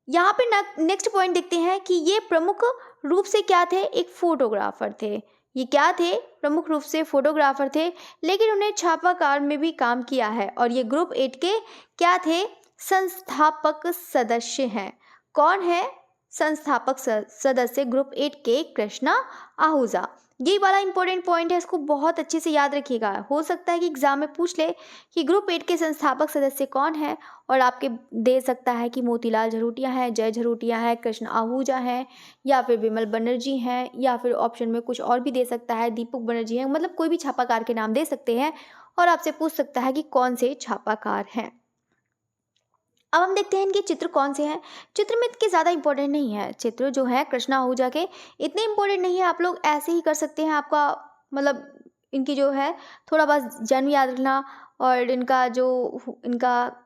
यहाँ पे नेक्स्ट पॉइंट देखते हैं कि ये प्रमुख रूप से क्या थे, एक फोटोग्राफर थे। ये क्या थे? प्रमुख रूप से फोटोग्राफर थे, लेकिन उन्हें छापाकार में भी काम किया है। और ये ग्रुप 8 के क्या थे? संस्थापक सदस्य हैं। कौन है संस्थापक सदस्य ग्रुप 8 के? कृष्णा आहूजा। ये वाला इंपॉर्टेंट पॉइंट है, इसको बहुत अच्छे से याद रखिएगा। हो सकता है कि एग्जाम में पूछ ले कि ग्रुप 8 के संस्थापक सदस्य कौन है, और आपके दे सकता है कि मोतीलाल झरोटिया है, जय झरोटिया है, कृष्ण आहूजा है, या फिर विमल बनर्जी हैं, या फिर ऑप्शन में कुछ और भी दे सकता है, दीपक बनर्जी हैं। मतलब कोई भी छापाकार के नाम दे सकते हैं और आपसे पूछ सकता है कि कौन से छापाकार हैं। अब हम देखते हैं इनके चित्र कौन से हैं। चित्र में इतने ज़्यादा इंपॉर्टेंट नहीं है, चित्र जो है कृष्णा आहूजा के इतने इंपॉर्टेंट नहीं है, आप लोग ऐसे ही कर सकते हैं। आपका मतलब इनकी जो है थोड़ा बस जन्म याद रखना और इनका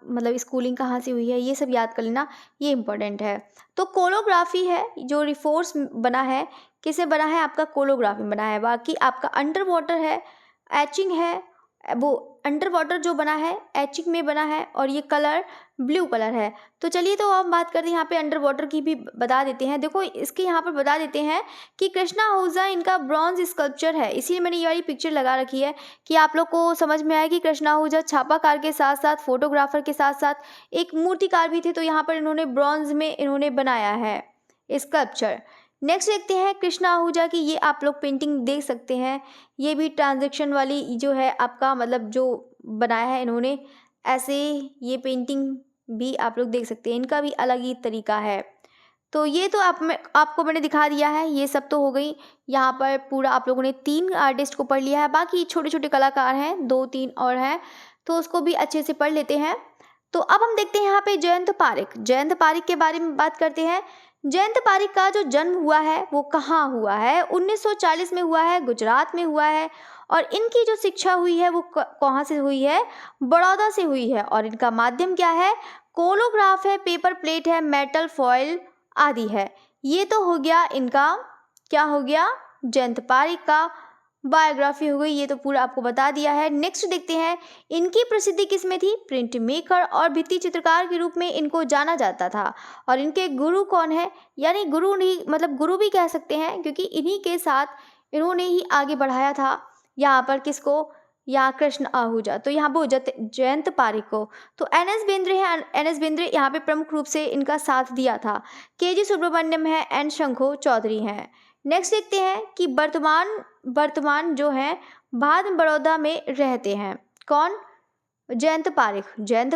मतलब स्कूलिंग कहाँ से हुई है ये सब याद कर लेना, ये इंपॉर्टेंट है। तो कोलोग्राफी है जो रिफोर्स बना है, किसे बना है? आपका कोलोग्राफी बना है। बाकी आपका अंडर वाटर है, एचिंग है, वो अंडर वाटर जो बना है एचिंग में बना है, और ये कलर ब्लू कलर है। तो चलिए तो हम बात करते हैं यहाँ पे अंडर वाटर की भी बता देते हैं। देखो इसके यहाँ पर बता देते हैं कि कृष्णा आहूजा इनका ब्रॉन्ज स्कल्पचर है, इसीलिए मैंने ये वाली पिक्चर लगा रखी है कि आप लोग को समझ में आए कि कृष्णा आहूजा छापाकार के साथ साथ फोटोग्राफर के साथ साथ एक मूर्तिकार भी थे। तो यहाँ पर इन्होंने ब्रॉन्ज में इन्होंने बनाया है स्कल्पचर। नेक्स्ट देखते हैं कृष्णा आहूजा की, ये आप लोग पेंटिंग देख सकते हैं। ये भी ट्रांजैक्शन वाली जो है आपका मतलब जो बनाया है इन्होंने, ऐसे ये पेंटिंग भी आप लोग देख सकते हैं, इनका भी अलग ही तरीका है। तो ये तो आपको मैंने दिखा दिया है, ये सब तो हो गई। यहाँ पर पूरा आप लोगों ने 3 आर्टिस्ट को पढ़ लिया है, बाकी छोटे छोटे कलाकार हैं 2-3 और हैं, तो उसको भी अच्छे से पढ़ लेते हैं। तो अब हम देखते हैं यहाँ पे जयंत पारिक के बारे में बात करते हैं। जयंत पारिक का जो जन्म हुआ है वो कहाँ हुआ है? 1940 में हुआ है, गुजरात में हुआ है। और इनकी जो शिक्षा हुई है वो कहाँ से हुई है? बड़ौदा से हुई है। और इनका माध्यम क्या है? कोलोग्राफ है, पेपर प्लेट है, मेटल फॉयल आदि है। ये तो हो गया इनका, क्या हो गया? जयंत पारिक का बायोग्राफी हो गई, ये तो पूरा आपको बता दिया है। नेक्स्ट देखते हैं इनकी प्रसिद्धि किस में थी? प्रिंट मेकर और भित्ति चित्रकार के रूप में इनको जाना जाता था। और इनके गुरु कौन है? यानी गुरु नहीं, मतलब गुरु भी कह सकते हैं, क्योंकि इन्हीं के साथ इन्होंने ही आगे बढ़ाया था यहाँ पर किसको? यहाँ कृष्ण आहूजा, तो यहाँ पर जयंत पारिक को। तो एन.एस. बेंद्रे है, एन.एस. बेंद्रे यहाँ पे प्रमुख रूप से इनका साथ दिया था। के.जी. सुब्रमण्यम है, एन. शंखो चौधरी हैं। नेक्स्ट देखते हैं कि वर्तमान जो है बाद में बड़ौदा में रहते हैं। कौन? जयंत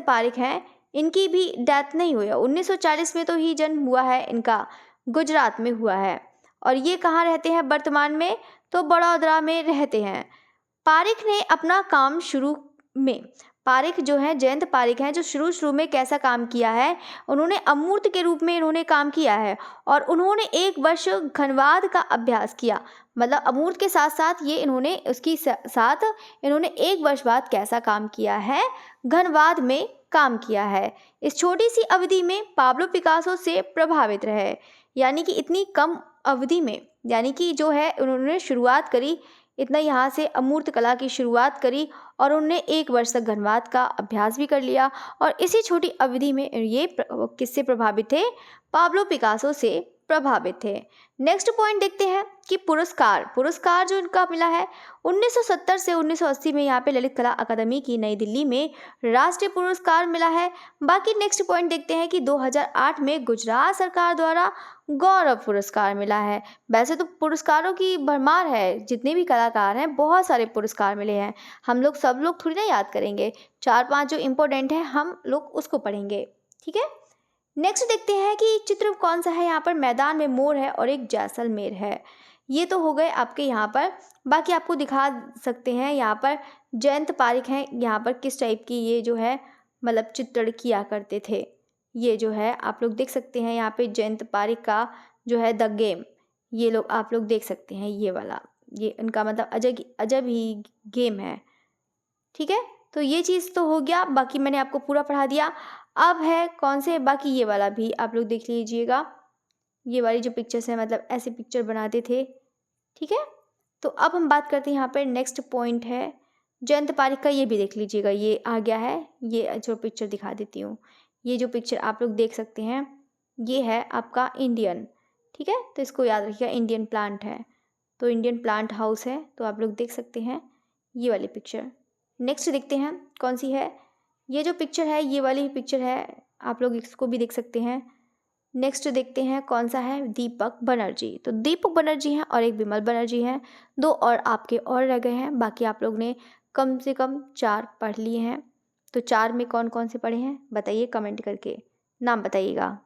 पारिक हैं। इनकी भी डेथ नहीं हुई है, 1940 में तो ही जन्म हुआ है इनका, गुजरात में हुआ है। और ये कहाँ रहते हैं वर्तमान में? तो बड़ौदा में रहते हैं। पारिक ने अपना काम शुरू में, पारिक जो है जयंत पारिक हैं, जो शुरू में कैसा काम किया है? उन्होंने अमूर्त के रूप में इन्होंने काम किया है, और उन्होंने 1 वर्ष घनवाद का अभ्यास किया। मतलब अमूर्त के साथ साथ ये इन्होंने उसकी साथ इन्होंने 1 वर्ष बाद कैसा काम किया है? घनवाद में काम किया है। इस छोटी सी अवधि में पाब्लो पिकासो से प्रभावित रहे, यानी कि इतनी कम अवधि में, यानी कि जो है उन्होंने शुरुआत करी इतना यहाँ से अमूर्त कला की शुरुआत करी और उन्होंने 1 वर्ष तक घनवाद का अभ्यास भी कर लिया और इसी छोटी अवधि में ये किससे प्रभावित थे? पाब्लो पिकासो से प्रभावित थे। नेक्स्ट पॉइंट देखते हैं कि पुरस्कार जो इनका मिला है 1970 से 1980 में यहाँ पे ललित कला अकादमी की नई दिल्ली में राष्ट्रीय पुरस्कार मिला है। बाकी नेक्स्ट पॉइंट देखते हैं कि 2008 में गुजरात सरकार द्वारा गौरव पुरस्कार मिला है। वैसे तो पुरस्कारों की भरमार है, जितने भी कलाकार हैं बहुत सारे पुरस्कार मिले हैं। हम लोग सब लोग थोड़ी ना याद करेंगे, 4-5 जो इम्पोर्टेंट है हम लोग उसको पढ़ेंगे, ठीक है। नेक्स्ट देखते हैं कि चित्र कौन सा है। यहाँ पर मैदान में मोर है और एक जैसलमेर है। ये तो हो गए आपके यहाँ पर। बाकी आपको दिखा सकते हैं यहाँ पर जयंत पारिक हैं, यहाँ पर किस टाइप की ये जो है मतलब चित्रण किया करते थे। ये जो है आप लोग देख सकते हैं यहाँ पे जयंत पारिक का जो है द गेम, ये लोग आप लोग देख सकते हैं, ये वाला ये उनका मतलब अजब ही गेम है, ठीक है। तो ये चीज़ तो हो गया, बाकी मैंने आपको पूरा पढ़ा दिया। अब है कौन से, बाकी ये वाला भी आप लोग देख लीजिएगा, ये वाली जो पिक्चर्स है मतलब ऐसे पिक्चर बनाते थे, ठीक है। तो अब हम बात करते हैं यहाँ पर नेक्स्ट पॉइंट है जयंत पारिक का, ये भी देख लीजिएगा, ये आ गया है। ये जो पिक्चर दिखा देती हूँ, ये जो पिक्चर आप लोग देख सकते हैं ये है आपका इंडियन, ठीक है। तो इसको याद रखिएगा, इंडियन प्लांट है, तो इंडियन प्लांट हाउस है, तो आप लोग देख सकते हैं ये वाली पिक्चर। नेक्स्ट देखते हैं कौन सी है, ये जो पिक्चर है ये वाली पिक्चर है, आप लोग इसको भी देख सकते हैं। नेक्स्ट देखते हैं कौन सा है, दीपक बनर्जी। तो दीपक बनर्जी हैं और एक विमल बनर्जी हैं, 2 और आपके और रह गए हैं। बाकी आप लोग ने कम से कम 4 पढ़ लिए हैं। तो 4 में कौन कौन से पढ़े हैं बताइए, कमेंट करके नाम बताइएगा।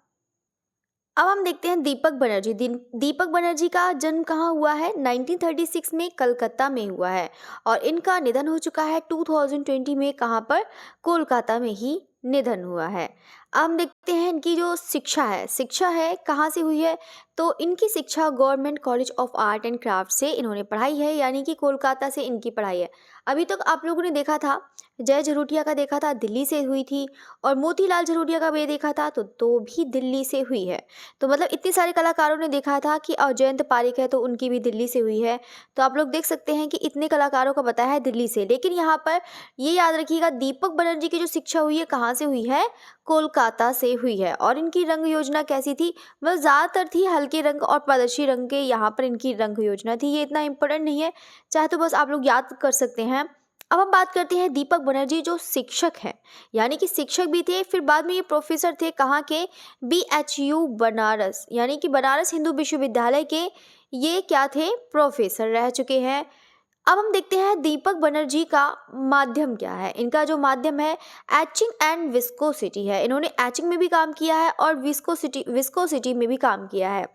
अब हम देखते हैं दीपक बनर्जी। दीपक बनर्जी का जन्म कहाँ हुआ है? 1936 में कलकत्ता में हुआ है और इनका निधन हो चुका है 2020 में। कहाँ पर? कोलकाता में ही निधन हुआ है। अब हम देखते हैं इनकी जो शिक्षा है कहाँ से हुई है? तो इनकी शिक्षा government college of art and craft से इन्होंने पढ़ाई है, यानी कि कोलकाता से इनकी पढ़ाई है। अभी तक आप लोगों ने देखा था जय झरोटिया का देखा था दिल्ली से हुई थी, और मोतीलाल झरोटिया का भी देखा था तो भी दिल्ली से हुई है। तो मतलब इतने सारे कलाकारों ने देखा था कि जयंत पारिक है तो उनकी भी दिल्ली से हुई है। तो आप लोग देख सकते हैं कि इतने कलाकारों का बताया है दिल्ली से, लेकिन यहाँ पर ये याद रखिएगा दीपक बनर्जी की जो शिक्षा हुई है कहाँ से हुई है? कोलकाता से हुई है। और इनकी रंग योजना कैसी थी? मतलब ज़्यादातर थी हल्के रंग और पारदर्शी रंग के, यहाँ पर इनकी रंग योजना थी। ये इतना इंपॉर्टेंट नहीं है, चाहे तो बस आप लोग याद कर सकते हैं। अब हम बात करते हैं दीपक बनर्जी जो शिक्षक हैं, यानी कि शिक्षक भी थे, फिर बाद में ये प्रोफेसर थे। कहाँ के? BHU बनारस, यानी कि बनारस हिंदू विश्वविद्यालय के ये क्या थे? प्रोफेसर रह चुके हैं। अब हम देखते हैं दीपक बनर्जी का माध्यम क्या है। इनका जो माध्यम है एचिंग एंड विस्कोसिटी है। इन्होंने एचिंग में भी काम किया है और विस्कोसिटी में भी काम किया है।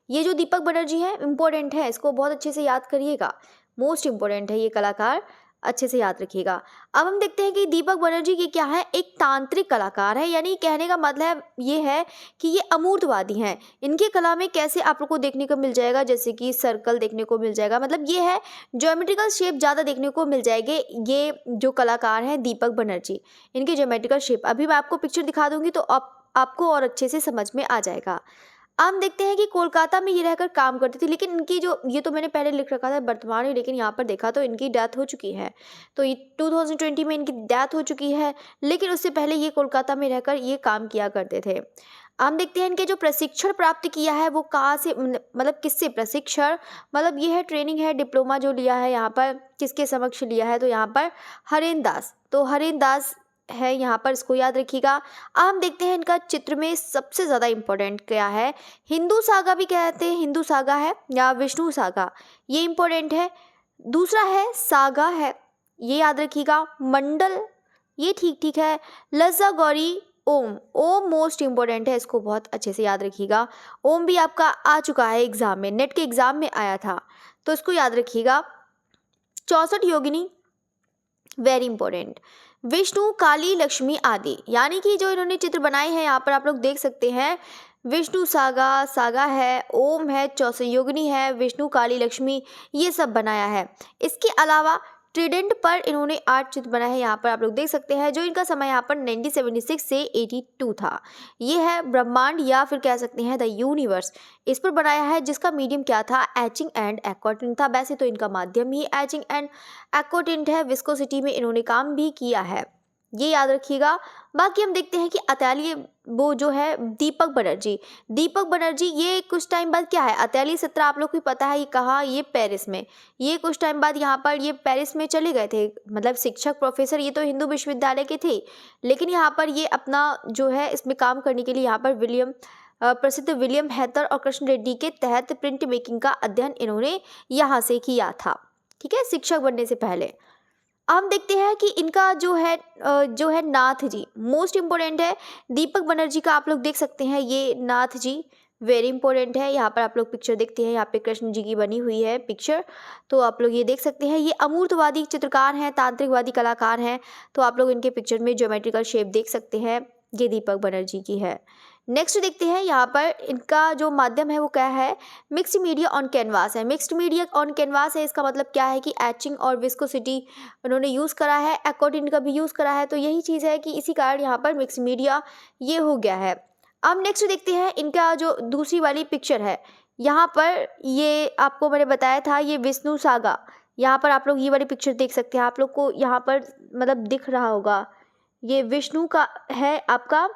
ये जो दीपक बनर्जी है इम्पोर्टेंट है, इसको बहुत अच्छे से याद करिएगा, मोस्ट इम्पोर्टेंट है ये कलाकार, अच्छे से याद रखिएगा। अब हम देखते हैं कि दीपक बनर्जी के क्या है? एक तांत्रिक कलाकार है, यानी कहने का मतलब ये है कि ये अमूर्तवादी हैं। इनकी कला में कैसे आप लोग को देखने को मिल जाएगा, जैसे कि सर्कल देखने को मिल जाएगा, मतलब ये है ज्योमेट्रिकल शेप ज़्यादा देखने को मिल जाएंगे। ये जो कलाकार हैं दीपक बनर्जी, इनके ज्योमेट्रिकल शेप, अभी मैं आपको पिक्चर दिखा दूंगी तो आपको और अच्छे से समझ में आ जाएगा। हम देखते हैं कि कोलकाता में ये रहकर काम करती थी, लेकिन इनकी जो, ये तो मैंने पहले लिख रखा था वर्तमान में, लेकिन यहाँ पर देखा तो इनकी डेथ हो चुकी है। तो ये 2020 में इनकी डेथ हो चुकी है, लेकिन उससे पहले ये कोलकाता में रहकर ये काम किया करते थे। हम देखते हैं इनके जो प्रशिक्षण प्राप्त किया है वो कहाँ से, मतलब किससे प्रशिक्षण, मतलब ये है ट्रेनिंग है, डिप्लोमा जो लिया है यहाँ पर किसके समक्ष लिया है? तो यहाँ पर हरेंद्र दास, तो हरेंद्र दास है यहाँ पर, इसको याद रखिएगा। अब हम देखते हैं इनका चित्र में सबसे ज़्यादा इम्पोर्टेंट क्या है? हिंदू सागा भी कहते हैं, हिंदू सागा है या विष्णु सागा, ये इम्पोर्टेंट है। दूसरा है सागा है, ये याद रखिएगा। मंडल, ये ठीक है। लज्जा गौरी, ओम मोस्ट इम्पोर्टेंट है, इसको बहुत अच्छे से याद रखिएगा। ओम भी आपका आ चुका है एग्जाम में, नेट के एग्जाम में आया था, तो इसको याद रखिएगा। 64 योगिनी, वेरी इंपॉर्टेंट। विष्णु, काली, लक्ष्मी आदि, यानी कि जो इन्होंने चित्र बनाए हैं यहाँ पर आप लोग देख सकते हैं। विष्णु सागा है, ओम है, 64 योगिनी है, विष्णु, काली, लक्ष्मी, ये सब बनाया है। इसके अलावा ट्रिडेंट पर इन्होंने 8 चित्र बनाए हैं, यहाँ पर आप लोग देख सकते हैं, जो इनका समय यहाँ पर 1976 से 82 था। ये है ब्रह्मांड या फिर कह सकते हैं द यूनिवर्स, इस पर बनाया है, जिसका मीडियम क्या था, एचिंग एंड एक्वाटिंट था। वैसे तो इनका माध्यम ही एचिंग एंड एक्वाटिंट है, विस्कोसिटी में इन्होंने काम भी किया है, ये याद रखिएगा। बाकी हम देखते हैं कि अतैलीय वो जो है दीपक बनर्जी ये कुछ टाइम बाद क्या है, अतैलीय सत्र आप लोग को पता है, ये कहाँ, ये पेरिस में, ये कुछ टाइम बाद यहाँ पर ये पेरिस में चले गए थे, मतलब शिक्षक प्रोफेसर, ये तो हिंदू विश्वविद्यालय के थे, लेकिन यहाँ पर ये अपना जो है इसमें काम करने के लिए यहाँ पर प्रसिद्ध विलियम हैथर और कृष्ण रेड्डी के तहत प्रिंट मेकिंग का अध्ययन इन्होंने यहाँ से किया था, ठीक है, शिक्षक बनने से पहले। हम देखते हैं कि इनका जो है नाथ जी मोस्ट इम्पोर्टेंट है। दीपक बनर्जी का आप लोग देख सकते हैं, ये नाथ जी वेरी इंपॉर्टेंट है। यहाँ पर आप लोग पिक्चर देखते हैं, यहाँ पे कृष्ण जी की बनी हुई है पिक्चर, तो आप लोग ये देख सकते हैं। ये अमूर्तवादी चित्रकार हैं, तांत्रिकवादी कलाकार हैं, तो आप लोग इनके पिक्चर में ज्योमेट्रिकल शेप देख सकते हैं, ये दीपक बनर्जी की है। नेक्स्ट देखते हैं, यहाँ पर इनका जो माध्यम है वो क्या है, मिक्स्ड मीडिया ऑन कैनवास है। मिक्स्ड मीडिया ऑन कैनवास है, इसका मतलब क्या है कि एचिंग और विस्कोसिटी उन्होंने यूज़ करा है, एक्वाटिंट का भी यूज़ करा है, तो यही चीज़ है कि इसी कारण यहाँ पर मिक्स्ड मीडिया ये हो गया है। अब नेक्स्ट देखते हैं, इनका जो दूसरी वाली पिक्चर है, यहाँ पर ये आपको मैंने बताया था, ये विष्णु सागा, यहाँ पर आप लोग ये वाली पिक्चर देख सकते हैं, आप लोग को यहाँ पर मतलब दिख रहा होगा, ये विष्णु का है आपका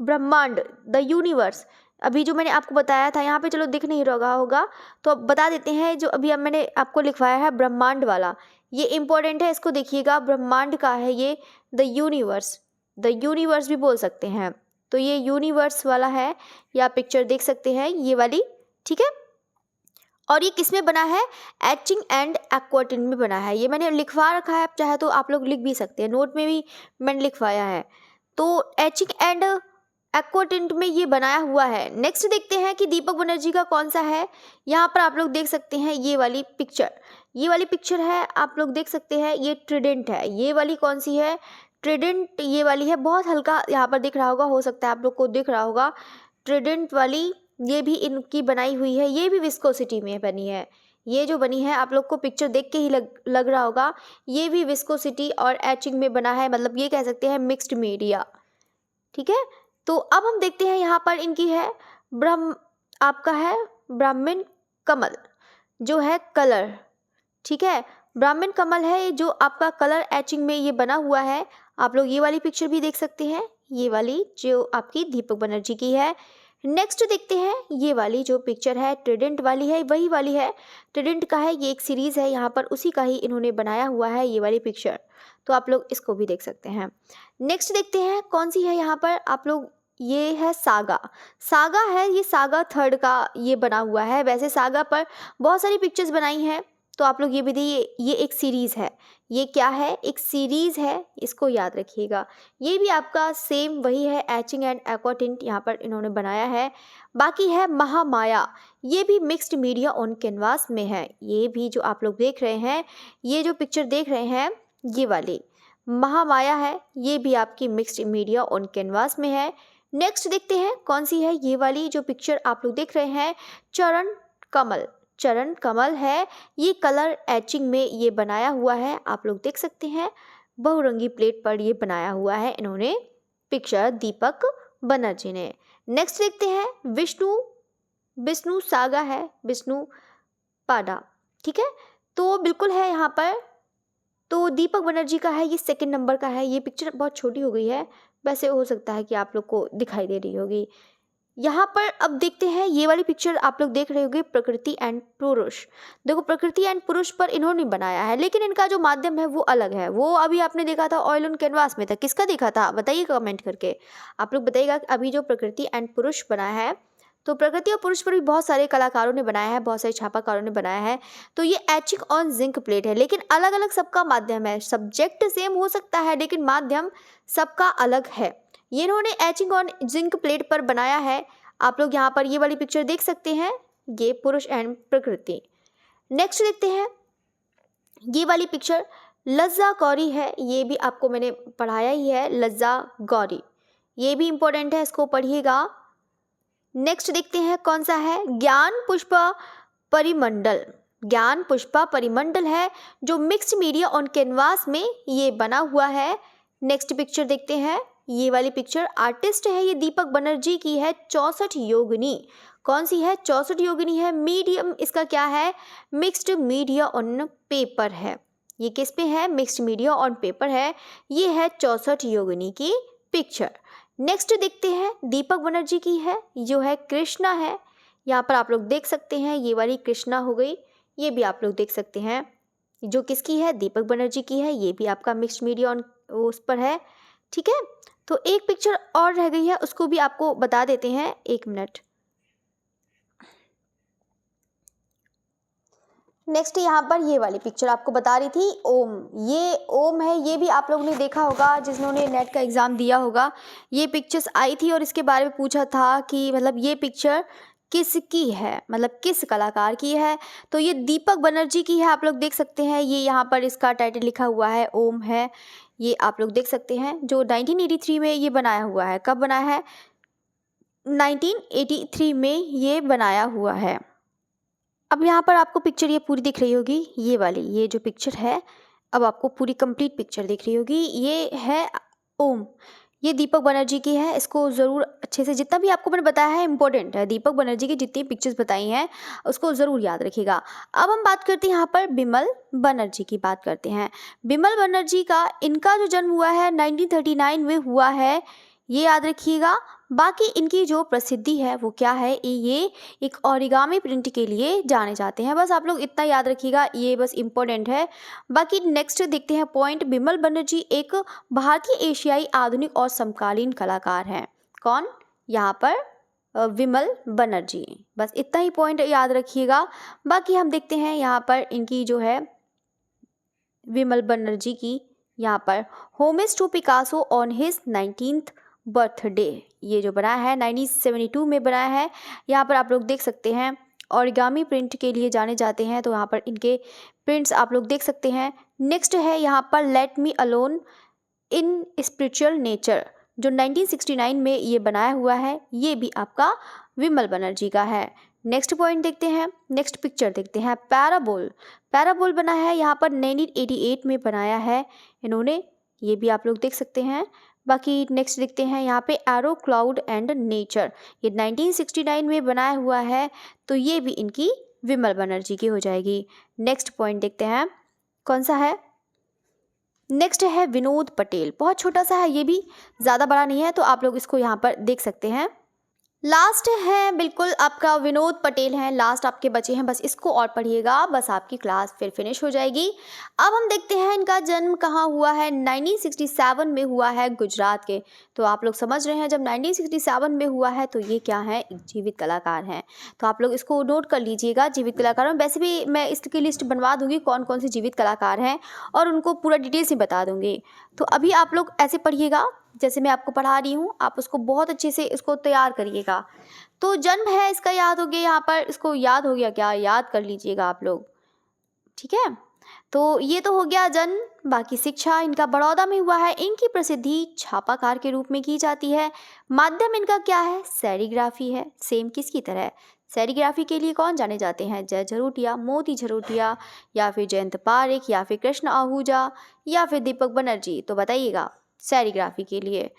ब्रह्मांड द यूनिवर्स। अभी जो मैंने आपको बताया था, यहाँ पे चलो दिख नहीं रहा होगा तो अब बता देते हैं, जो अभी अब मैंने आपको लिखवाया है ब्रह्मांड वाला, ये इंपॉर्टेंट है, इसको देखिएगा, ब्रह्मांड का है ये द यूनिवर्स भी बोल सकते हैं, तो ये यूनिवर्स वाला है, या पिक्चर देख सकते हैं ये वाली, ठीक है। और ये किस में बना है, एचिंग एंड एक्वाटिंट में बना है, ये मैंने लिखवा रखा है, आप चाहे तो आप लोग लिख भी सकते हैं, नोट में भी मैंने लिखवाया है, तो एचिंग एंड एक्वाटिंट में ये बनाया हुआ है। नेक्स्ट देखते हैं कि दीपक बनर्जी का कौन सा है, यहाँ पर आप लोग देख सकते हैं ये वाली पिक्चर है, आप लोग देख सकते हैं, ये ट्रिडेंट है, ये वाली कौन सी है, ट्रिडेंट ये वाली है, बहुत हल्का यहाँ पर दिख रहा होगा, हो सकता है आप लोग को दिख रहा होगा, ट्रिडेंट वाली ये भी इनकी बनाई हुई है, ये भी विस्कोसिटी में बनी है, ये जो बनी है आप लोग को पिक्चर देख के ही लग रहा होगा, ये भी विस्कोसिटी और एचिंग में बना है, मतलब ये कह सकते हैं मिक्स्ड मीडिया, ठीक है। तो अब हम देखते हैं, यहाँ पर इनकी है आपका है ब्राह्मण कमल, जो है कलर, ठीक है, ब्राह्मण कमल है जो आपका कलर एचिंग में ये बना हुआ है, आप लोग ये वाली पिक्चर भी देख सकते हैं, ये वाली जो आपकी दीपक बनर्जी की है। नेक्स्ट देखते हैं, ये वाली जो पिक्चर है ट्रिडेंट वाली है, वही वाली है, ट्रिडेंट का है, ये एक सीरीज़ है, यहाँ पर उसी का ही इन्होंने बनाया हुआ है ये वाली पिक्चर, तो आप लोग इसको भी देख सकते हैं। नेक्स्ट देखते हैं कौन सी है, यहाँ पर आप लोग, ये है सागा है, ये सागा थर्ड का ये बना हुआ है। वैसे सागा पर बहुत सारी पिक्चर्स बनाई हैं, तो आप लोग ये भी देखिए, ये एक सीरीज़ है, ये क्या है, एक सीरीज़ है, इसको याद रखिएगा। ये भी आपका सेम वही है, एचिंग एंड एक्वाटिंट यहाँ पर इन्होंने बनाया है। बाकी है महामाया, ये भी मिक्स्ड मीडिया ऑन कैनवास में है, ये भी जो आप लोग देख रहे हैं, ये जो पिक्चर देख रहे हैं ये वाली महामाया है, ये भी आपकी मिक्स्ड मीडिया ऑन कैनवास में है। नेक्स्ट देखते हैं कौन सी है, ये वाली जो पिक्चर आप लोग देख रहे हैं, चरण कमल है, ये कलर एचिंग में ये बनाया हुआ है, आप लोग देख सकते हैं, बहुरंगी प्लेट पर ये बनाया हुआ है इन्होंने पिक्चर दीपक बनर्जी ने। नेक्स्ट देखते हैं, विष्णु सागा है, विष्णु पाडा, ठीक है, तो बिल्कुल है यहाँ पर, तो दीपक बनर्जी का है, ये सेकंड नंबर का है, ये पिक्चर बहुत छोटी हो गई है, वैसे हो सकता है कि आप लोग को दिखाई दे रही होगी। यहाँ पर अब देखते हैं, ये वाली पिक्चर आप लोग देख रहे होंगे, प्रकृति एंड पुरुष। देखो प्रकृति एंड पुरुष पर इन्होंने बनाया है, लेकिन इनका जो माध्यम है वो अलग है, वो अभी आपने देखा था ऑयल ऑन कैनवास में था, किसका देखा था बताइए कमेंट करके, आप लोग बताइएगा। अभी जो प्रकृति एंड पुरुष बनाया है, तो प्रकृति और पुरुष पर भी बहुत सारे कलाकारों ने बनाया है, बहुत सारे छापाकारों ने बनाया है, तो ये एचिंग ऑन जिंक प्लेट है, लेकिन अलग अलग सबका माध्यम है, सब्जेक्ट सेम हो सकता है लेकिन माध्यम सबका अलग है। ये इन्होंने एचिंग ऑन जिंक प्लेट पर बनाया है, आप लोग यहाँ पर ये वाली पिक्चर देख सकते हैं, ये पुरुष एंड प्रकृति। नेक्स्ट देखते हैं, ये वाली पिक्चर लज्जा गौरी है, ये भी आपको मैंने पढ़ाया ही है, लज्जा गौरी, ये भी इंपॉर्टेंट है, इसको पढ़िएगा। नेक्स्ट देखते हैं कौन सा है, ज्ञान पुष्प परिमंडल, ज्ञान पुष्पा परिमंडल है जो मिक्स्ड मीडिया ऑन कैनवास में ये बना हुआ है। नेक्स्ट पिक्चर देखते हैं। ये वाली पिक्चर आर्टिस्ट है, ये दीपक बनर्जी की है। 64 योगिनी, कौन सी है? 64 योगिनी है। मीडियम इसका क्या है? मिक्स्ड मीडिया ऑन पेपर है। ये किस पे है? मिक्स्ड मीडिया ऑन पेपर है। ये है 64 योगिनी की पिक्चर। नेक्स्ट देखते हैं, दीपक बनर्जी की है, जो है कृष्णा है। यहाँ पर आप लोग देख सकते हैं, ये वाली कृष्णा हो गई। ये भी आप लोग देख सकते हैं, जो किसकी है? दीपक बनर्जी की है। ये भी आपका मिक्स्ड मीडिया ऑन उस पर है। ठीक है, तो एक पिक्चर और रह गई है, उसको भी आपको बता देते हैं, 1 मिनट। नेक्स्ट यहाँ पर ये वाली पिक्चर आपको बता रही थी, ओम। ये ओम है, ये भी आप लोगों ने देखा होगा जिन्होंने नेट का एग्ज़ाम दिया होगा। ये पिक्चर्स आई थी और इसके बारे में पूछा था कि मतलब ये पिक्चर किसकी है, मतलब किस कलाकार की है। तो ये दीपक बनर्जी की है, आप लोग देख सकते हैं। ये यहाँ पर इसका टाइटल लिखा हुआ है, ओम है। ये आप लोग देख सकते हैं, जो 1983 में ये बनाया हुआ है। कब बनाया है? 1983 में ये बनाया हुआ है। अब यहाँ पर आपको पिक्चर ये पूरी दिख रही होगी, ये वाली, ये जो पिक्चर है, अब आपको पूरी कंप्लीट पिक्चर दिख रही होगी। ये है ओम, ये दीपक बनर्जी की है। इसको ज़रूर अच्छे से, जितना भी आपको मैंने बताया है इम्पोर्टेंट है, दीपक बनर्जी की जितनी पिक्चर्स बताई हैं उसको ज़रूर याद रखिएगा। अब हम बात करते हैं यहाँ पर बिमल बनर्जी की बात करते हैं। बिमल बनर्जी का, इनका जो जन्म हुआ है 1939 में हुआ है, ये याद रखिएगा। बाकी इनकी जो प्रसिद्धि है वो क्या है? ये एक ओरिगामी प्रिंट के लिए जाने जाते हैं। बस आप लोग इतना याद रखिएगा, ये बस इम्पोर्टेंट है। बाकी नेक्स्ट देखते हैं पॉइंट। बिमल बनर्जी एक भारतीय एशियाई आधुनिक और समकालीन कलाकार हैं। कौन? यहाँ पर विमल बनर्जी। बस इतना ही पॉइंट याद रखिएगा। बाकी हम देखते हैं यहाँ पर इनकी जो है विमल बनर्जी की, यहाँ पर homage to Picasso on his 19th birthday, ये जो बनाया है 1972 में बनाया है। यहाँ पर आप लोग देख सकते हैं, ओरिगामी प्रिंट के लिए जाने जाते हैं, तो यहाँ पर इनके प्रिंट्स आप लोग देख सकते हैं। नेक्स्ट है यहाँ पर let me alone in spiritual nature, जो 1969 में ये बनाया हुआ है। ये भी आपका विमल बनर्जी का है। नेक्स्ट पॉइंट देखते हैं, नेक्स्ट पिक्चर देखते हैं। पैराबोल, पैराबोल बना है यहाँ पर 1988 में बनाया है इन्होंने, ये भी आप लोग देख सकते हैं। बाकी नेक्स्ट देखते हैं यहाँ पे एरो क्लाउड एंड नेचर, ये 1969 में बनाया हुआ है, तो ये भी इनकी विमल बनर्जी की हो जाएगी। नेक्स्ट पॉइंट देखते हैं, कौन सा है? नेक्स्ट है विनोद पटेल, बहुत छोटा सा है, ये भी ज़्यादा बड़ा नहीं है, तो आप लोग इसको यहाँ पर देख सकते हैं। लास्ट है बिल्कुल आपका विनोद पटेल है, लास्ट आपके बचे हैं, बस इसको और पढ़िएगा, बस आपकी क्लास फिर फिनिश हो जाएगी। अब हम देखते हैं इनका जन्म कहाँ हुआ है। 1967 में हुआ है गुजरात के। तो आप लोग समझ रहे हैं, जब 1967 में हुआ है तो ये क्या है? एक जीवित कलाकार हैं। तो आप लोग इसको नोट कर लीजिएगा, जीवित कलाकारों में। वैसे भी मैं इसकी लिस्ट बनवा दूंगी कौन कौन से जीवित कलाकार हैं, और उनको पूरा डिटेल से बता दूंगी। तो अभी आप लोग ऐसे पढ़िएगा जैसे मैं आपको पढ़ा रही हूँ, आप उसको बहुत अच्छे से इसको तैयार करिएगा। तो जन्म है इसका याद हो गया, यहाँ पर इसको याद हो गया क्या? याद कर लीजिएगा आप लोग, ठीक है। तो ये तो हो गया जन्म। बाकी शिक्षा इनका बड़ौदा में हुआ है। इनकी प्रसिद्धि छापाकार के रूप में की जाती है। माध्यम इनका क्या है? सेरीग्राफी है। सेम किसकी तरह? सेरीग्राफी के लिए कौन जाने जाते हैं? जय झरोटिया, मोती झरोटिया, या फिर जयंत पारेख, या फिर कृष्ण आहूजा, या फिर दीपक बनर्जी? तो बताइएगा, सेरीग्राफी के लिए।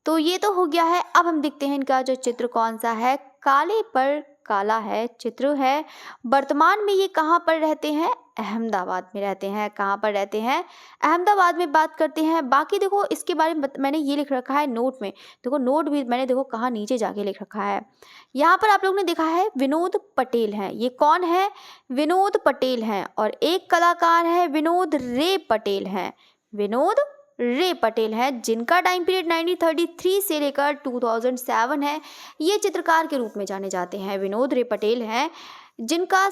तो ये तो हो गया है। अब हम देखते हैं इनका जो चित्र कौन सा है। काले पर काला है चित्र है। वर्तमान में ये कहाँ पर रहते हैं? अहमदाबाद में रहते हैं। कहाँ पर रहते हैं? अहमदाबाद में बात करते हैं। बाकी देखो इसके बारे में मैंने ये लिख रखा है नोट में, देखो नोट भी मैंने देखो कहाँ नीचे जाके लिख रखा है। यहाँ पर आप लोगों ने देखा है विनोद पटेल हैं। ये कौन है? विनोद पटेल हैं। और एक कलाकार है विनोद रे पटेल हैं। विनोद रे पटेल हैं, जिनका टाइम पीरियड 1933 से लेकर 2007 है। ये चित्रकार के रूप में जाने जाते हैं। विनोद रे पटेल हैं, जिनका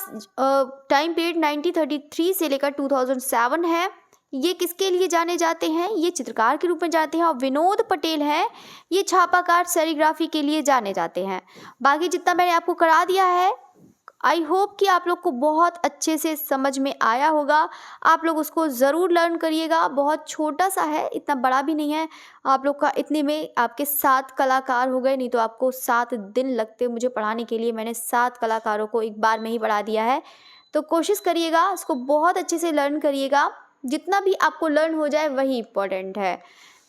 टाइम पीरियड 1933 से लेकर 2007 है। ये किसके लिए जाने जाते हैं? ये चित्रकार के रूप में जाते हैं। और विनोद पटेल हैं, ये छापाकार सेरीग्राफी के लिए जाने जाते हैं। बाकी जितना मैंने आपको करा दिया है, आई होप कि आप लोग को बहुत अच्छे से समझ में आया होगा। आप लोग उसको ज़रूर लर्न करिएगा। बहुत छोटा सा है, इतना बड़ा भी नहीं है। आप लोग का इतने में आपके 7 कलाकार हो गए, नहीं तो आपको 7 दिन लगते मुझे पढ़ाने के लिए। मैंने 7 कलाकारों को एक बार में ही पढ़ा दिया है। तो कोशिश करिएगा, उसको बहुत अच्छे से लर्न करिएगा। जितना भी आपको लर्न हो जाए वही इम्पोर्टेंट है।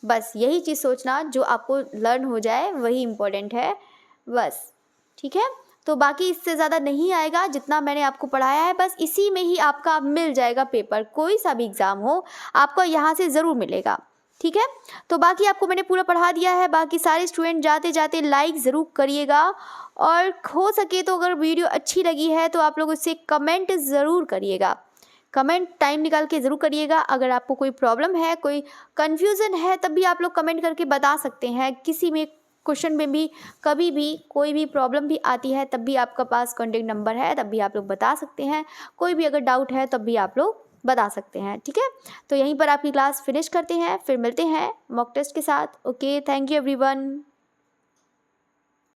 बस यही चीज़ सोचना, जो आपको लर्न हो जाए वही इम्पोर्टेंट है बस, ठीक है। तो बाकी इससे ज़्यादा नहीं आएगा, जितना मैंने आपको पढ़ाया है बस इसी में ही आपका मिल जाएगा पेपर। कोई सा भी एग्ज़ाम हो आपको यहाँ से ज़रूर मिलेगा, ठीक है। तो बाकी आपको मैंने पूरा पढ़ा दिया है। बाकी सारे स्टूडेंट जाते जाते लाइक ज़रूर करिएगा, और हो सके तो अगर वीडियो अच्छी लगी है तो आप लोग उससे कमेंट ज़रूर करिएगा। कमेंट टाइम निकाल के ज़रूर करिएगा। अगर आपको कोई प्रॉब्लम है, कोई कन्फ्यूज़न है, तब भी आप लोग कमेंट करके बता सकते हैं। किसी में क्वेश्चन में भी कभी भी कोई भी प्रॉब्लम भी आती है तब भी आपका पास कॉन्टेक्ट नंबर है, तब भी आप लोग बता सकते हैं। कोई भी अगर डाउट है तब भी आप लोग बता सकते हैं, ठीक है। तो यहीं पर आपकी क्लास फिनिश करते हैं, फिर मिलते हैं मॉक टेस्ट के साथ। Okay, thank you everyone.